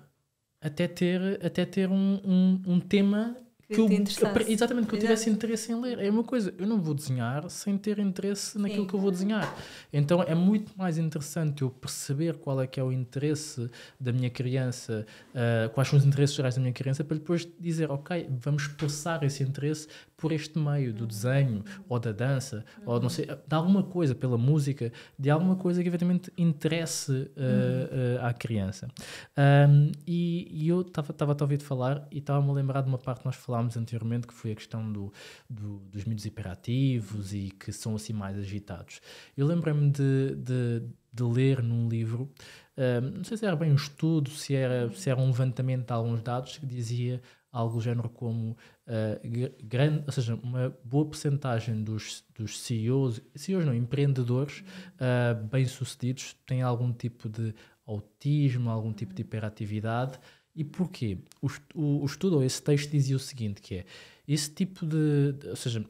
até ter um tema que eu tivesse interesse em ler. É uma coisa, eu não vou desenhar sem ter interesse naquilo que eu vou desenhar. Então é muito mais interessante eu perceber qual é que é o interesse da minha criança, quais são os interesses gerais da minha criança, para depois dizer, ok, vamos expressar esse interesse por este meio do desenho, ou da dança, ou não sei, de alguma coisa, pela música, de alguma coisa que eventualmente interesse à criança. E eu estava a ouvir falar e estava-me a lembrar de uma parte que nós falámos anteriormente, que foi a questão dos miúdos hiperativos e que são assim mais agitados. Eu lembrei-me de ler num livro, não sei se era bem um estudo, se era um levantamento de alguns dados, que dizia algo do género como ou seja, uma boa percentagem dos CEOs não, empreendedores bem-sucedidos têm algum tipo de autismo, algum tipo de hiperatividade. E porquê? O estudo, ou esse texto, dizia o seguinte, que é, esse tipo ou seja,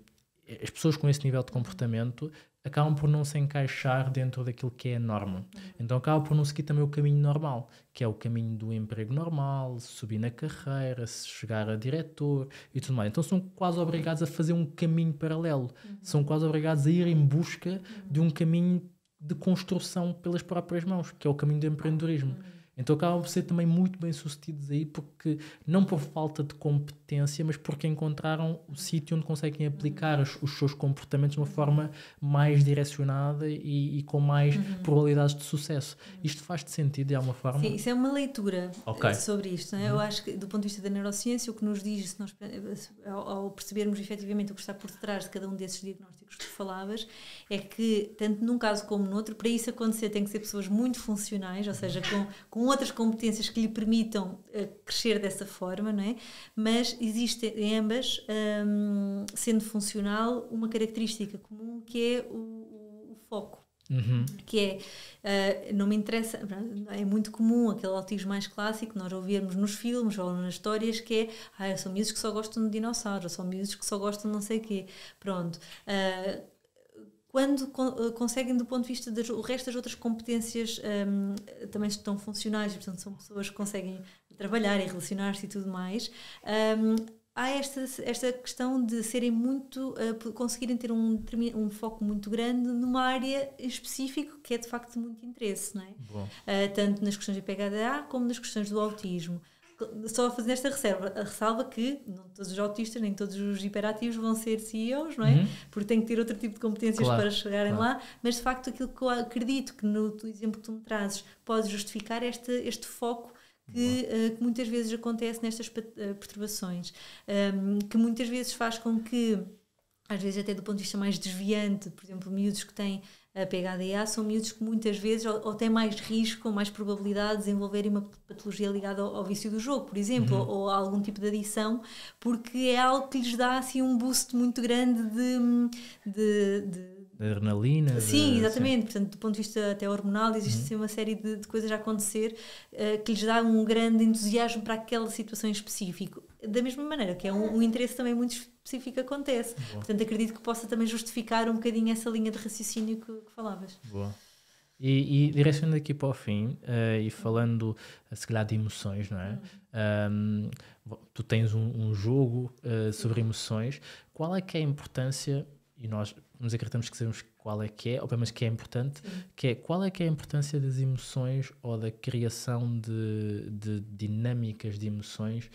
as pessoas com esse nível de comportamento acabam por não se encaixar dentro daquilo que é a norma. Então acabam por não seguir também o caminho normal, que é o caminho do emprego normal, subir na carreira, chegar a diretor e tudo mais. Então são quase obrigados a fazer um caminho paralelo. São quase obrigados a ir em busca de um caminho de construção pelas próprias mãos, que é o caminho do empreendedorismo. Então acabam por ser também muito bem sucedidos aí, porque não por falta de competência, mas porque encontraram o sítio onde conseguem aplicar os seus comportamentos de uma forma mais direcionada e com mais probabilidades de sucesso. Isto faz-te sentido de alguma forma? Sim, isso é uma leitura sobre isto. Não é? Eu acho que, do ponto de vista da neurociência, o que nos diz, se nós, ao percebermos efetivamente o que está por detrás de cada um desses diagnósticos que tu falavas, é que, tanto num caso como no outro, para isso acontecer tem que ser pessoas muito funcionais, ou seja, com outras competências que lhe permitam crescer dessa forma, não é? Mas existe em ambas, sendo funcional, uma característica comum que é o foco. Que não me interessa, é muito comum aquele autismo mais clássico que nós ouvirmos nos filmes ou nas histórias, que é são miúdos que só gostam de dinossauros, ou são miúdos que só gostam de não sei o quê. Pronto. Quando conseguem, do ponto de vista do resto das outras competências, também estão funcionais, portanto são pessoas que conseguem trabalhar e relacionar-se e tudo mais, há esta questão de serem muito, conseguirem ter um foco muito grande numa área específica que é de facto de muito interesse, não é? Tanto nas questões de PHDA como nas questões do autismo. Só fazendo esta ressalva que não todos os autistas, nem todos os hiperativos vão ser CEOs, não é? Porque têm que ter outro tipo de competências para chegarem lá, mas de facto aquilo que eu acredito que no exemplo que tu me trazes pode justificar este foco que muitas vezes acontece nestas perturbações, que muitas vezes faz com que, às vezes até do ponto de vista mais desviante, por exemplo, miúdos que têm a PHDA são miúdos que muitas vezes ou têm mais risco, ou mais probabilidade de desenvolverem uma patologia ligada ao vício do jogo, por exemplo, ou a algum tipo de adição, porque é algo que lhes dá assim um boost muito grande de adrenalina. Sim, exatamente. Portanto, do ponto de vista até hormonal, existe assim, uma série de coisas a acontecer que lhes dá um grande entusiasmo para aquela situação em específico. Da mesma maneira que é um interesse também muito específico que acontece. Boa. Portanto, acredito que possa também justificar um bocadinho essa linha de raciocínio que falavas. Boa. E direcionando aqui para o fim, e falando, se calhar, de emoções, não é? Tu tens um jogo sobre emoções. Qual é que é a importância, e nós nos acreditamos que sabemos qual é que é, ou pelo menos que é importante, que é qual é que é a importância das emoções ou da criação de dinâmicas de emoções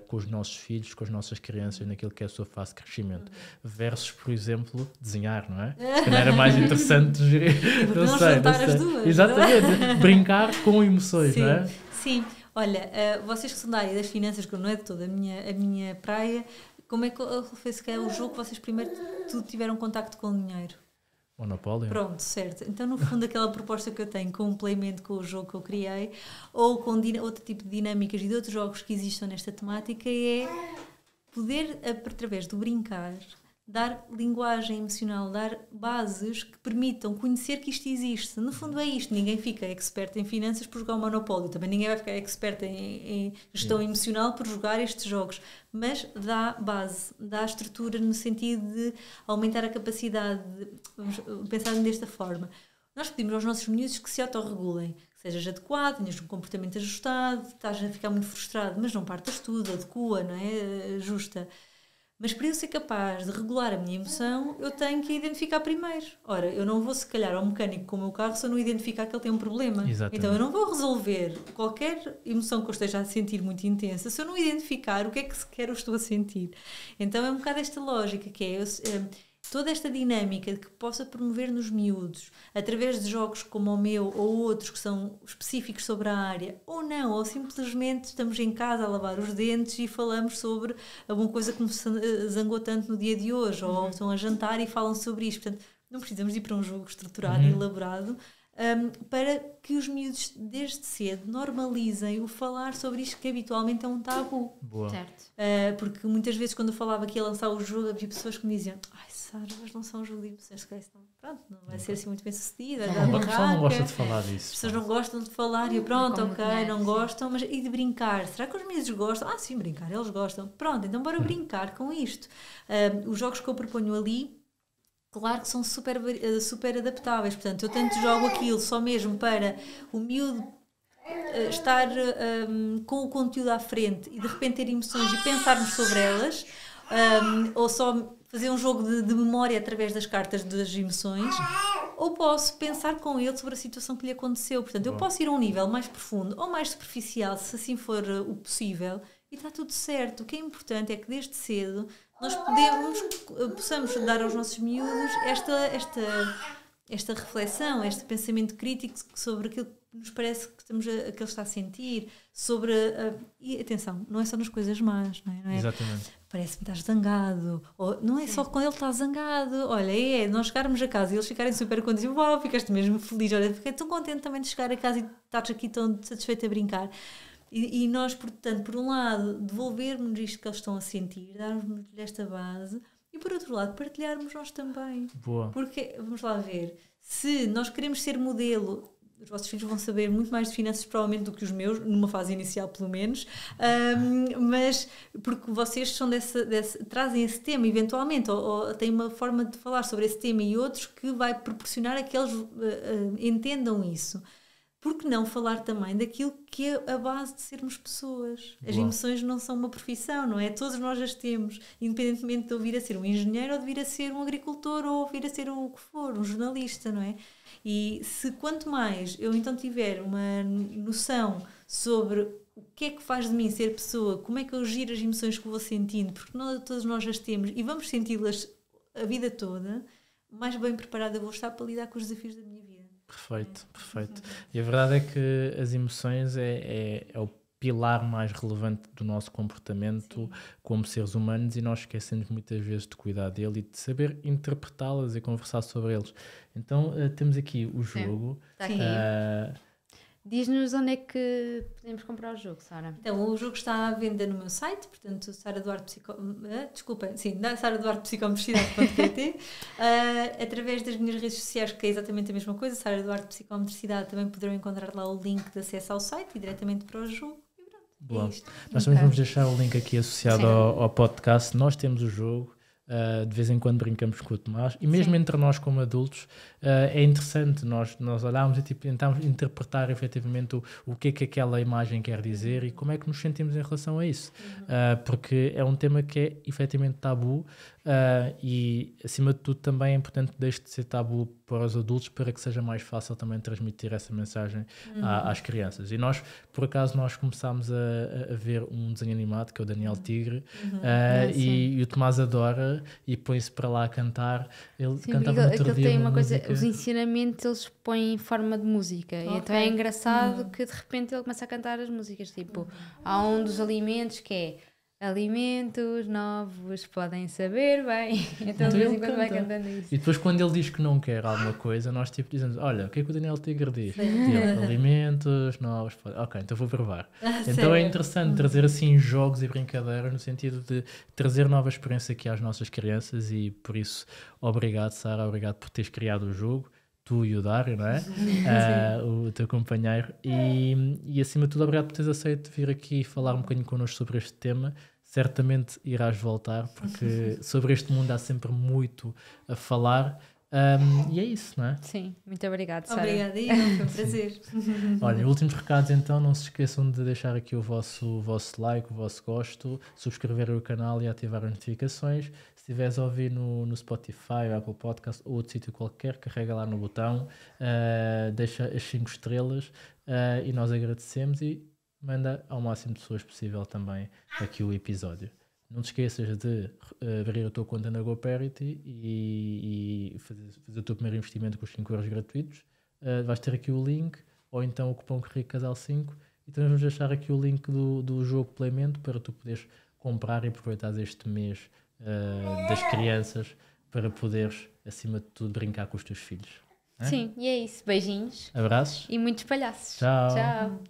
com os nossos filhos, com as nossas crianças, naquilo que é a sua fase de crescimento, versus, por exemplo, desenhar, não é? Se calhar era mais interessante não sei. As duas. Exatamente, brincar com emoções, não é? Sim, olha, vocês que são da área das finanças, que não é de toda a minha praia, como é que foi sequer o jogo que vocês primeiro tiveram contacto com o dinheiro? Monopólio. Pronto, certo. Então, no fundo, aquela proposta que eu tenho complemento com o jogo que eu criei, ou com outro tipo de dinâmicas e de outros jogos que existam nesta temática, é poder, através do brincar, dar linguagem emocional, dar bases que permitam conhecer que isto existe. No fundo é isto, ninguém fica expert em finanças por jogar o Monopólio, também ninguém vai ficar expert em gestão emocional por jogar estes jogos, mas dá base, dá estrutura no sentido de aumentar a capacidade de, vamos pensar desta forma, nós pedimos aos nossos miúdos que se autorregulem, que sejas adequado, tenhas um comportamento ajustado, estás a ficar muito frustrado, mas não partas tudo, adequa, não é? Ajusta. Mas para eu ser capaz de regular a minha emoção, eu tenho que identificar primeiro. Ora, eu não vou se calhar ao mecânico com o meu carro se eu não identificar que ele tem um problema. Exatamente. Então eu não vou resolver qualquer emoção que eu esteja a sentir muito intensa se eu não identificar o que é que sequer eu estou a sentir. Então é um bocado esta lógica que é toda esta dinâmica que possa promover nos miúdos, através de jogos como o meu ou outros que são específicos sobre a área, ou não, ou simplesmente estamos em casa a lavar os dentes e falamos sobre alguma coisa que me zangou tanto no dia de hoje, ou estão a jantar e falam sobre isto. Portanto, não precisamos ir para um jogo estruturado e elaborado para que os miúdos desde cedo normalizem o falar sobre isto que habitualmente é um tabu. Boa. Certo. Porque muitas vezes quando eu falava que ia lançar o jogo havia pessoas que me diziam: ai Sara, vais lançar um jogo de emoções, pronto, não vai ser assim muito bem sucedido, a pessoa não gosta de falar disso. As pessoas não gostam de falar e eu, pronto, ok, não gostam, mas e de brincar? Será que os miúdos gostam? Ah, sim, brincar, eles gostam. Pronto, então bora brincar com isto. Os jogos que eu proponho ali, claro que são super adaptáveis, portanto eu tanto jogo aquilo só mesmo para o miúdo estar com o conteúdo à frente e de repente ter emoções e pensarmos sobre elas, ou só fazer um jogo de memória através das cartas das emoções, ou posso pensar com ele sobre a situação que lhe aconteceu. Portanto, eu posso ir a um nível mais profundo ou mais superficial, se assim for o possível, e está tudo certo. O que é importante é que desde cedo nós possamos dar aos nossos miúdos esta reflexão, este pensamento crítico sobre aquilo que nos parece que ele está a sentir, sobre e atenção, não é só nas coisas más, não é? Exatamente. Parece-me que estás zangado, ou não é só quando ele está zangado, olha, nós chegarmos a casa e eles ficarem super contentes, uau, ficaste mesmo feliz, olha, fiquei tão contente também de chegar a casa e estás aqui tão satisfeito a brincar. E nós, portanto, por um lado, devolvermos isto que eles estão a sentir, darmos-lhe esta base, e por outro lado, partilharmos nós também. Boa. Porque, vamos lá ver, se nós queremos ser modelo, os vossos filhos vão saber muito mais de finanças provavelmente do que os meus, numa fase inicial pelo menos, mas porque vocês são trazem esse tema eventualmente, ou têm uma forma de falar sobre esse tema e outros que vai proporcionar a que eles entendam isso. Por que não falar também daquilo que é a base de sermos pessoas? As emoções não são uma profissão, não é? Todos nós as temos, independentemente de eu vir a ser um engenheiro ou de vir a ser um agricultor ou vir a ser o que for, um jornalista, não é? E se quanto mais eu então tiver uma noção sobre o que é que faz de mim ser pessoa, como é que eu giro as emoções que vou sentindo, porque todos nós as temos e vamos senti-las a vida toda, mais bem preparada vou estar para lidar com os desafios da minha vida. Perfeito, perfeito. E a verdade é que as emoções é o pilar mais relevante do nosso comportamento como seres humanos, e nós esquecemos muitas vezes de cuidar dele e de saber interpretá-las e conversar sobre eles. Então temos aqui o jogo. Está aqui. Diz-nos onde é que podemos comprar o jogo, Sara. Então, o jogo está à venda no meu site, portanto, saraduartepsicomotricidade.pt, através das minhas redes sociais, que é exatamente a mesma coisa, Sara Duarte Psicomotricidade, também poderão encontrar lá o link de acesso ao site e diretamente para o jogo. E pronto, Boa. é isto. Nós também vamos deixar o link aqui associado ao podcast. Nós temos o jogo. De vez em quando brincamos com o Tomás e mesmo entre nós como adultos é interessante nós olharmos e tentarmos interpretar efetivamente o que é que aquela imagem quer dizer e como é que nos sentimos em relação a isso, porque é um tema que é efetivamente tabu, e acima de tudo também é importante que deixe de ser tabu para os adultos, para que seja mais fácil também transmitir essa mensagem às crianças. E nós, por acaso, começámos a ver um desenho animado que é o Daniel Tigre, e o Tomás adora e põe-se para lá a cantar. Ele cantava no outro dia tem uma coisa, música. os ensinamentos eles põem em forma de música, e então é engraçado que de repente ele começa a cantar as músicas, tipo, há um dos alimentos que é alimentos novos podem saber bem, então de vez em quando vai cantando isso. E depois quando ele diz que não quer alguma coisa, nós tipo dizemos, olha, o que é que o Daniel Tigre diz? Ele, alimentos novos, ok, então vou provar. Então é interessante trazer assim jogos e brincadeiras no sentido de trazer nova experiência aqui às nossas crianças, e por isso obrigado, Sara, obrigado por teres criado o jogo, tu e o Dário, não é? O teu companheiro, e acima de tudo obrigado por teres aceito vir aqui falar um bocadinho connosco sobre este tema. Certamente irás voltar, porque sobre este mundo há sempre muito a falar, e é isso, não é? Sim, muito obrigada, Sara. Obrigada, foi um prazer. Olha, últimos recados então, não se esqueçam de deixar aqui o vosso like, o vosso gosto, subscrever o canal e ativar as notificações. Se estiveres a ouvir no Spotify, Apple Podcast ou outro sítio qualquer, carrega lá no botão, deixa as 5 estrelas, e nós agradecemos, e manda ao máximo de pessoas possível também aqui o episódio. Não te esqueças de abrir a tua conta na GoParity e fazer o teu primeiro investimento com os 5 euros gratuitos. Vais ter aqui o link, ou então o cupom CASAL5, e também vamos deixar aqui o link do jogo Playmento para tu poderes comprar e aproveitar este mês das crianças, para poderes, acima de tudo, brincar com os teus filhos. Sim, e é isso. Beijinhos. Abraços. E muitos palhaços. Tchau. Tchau.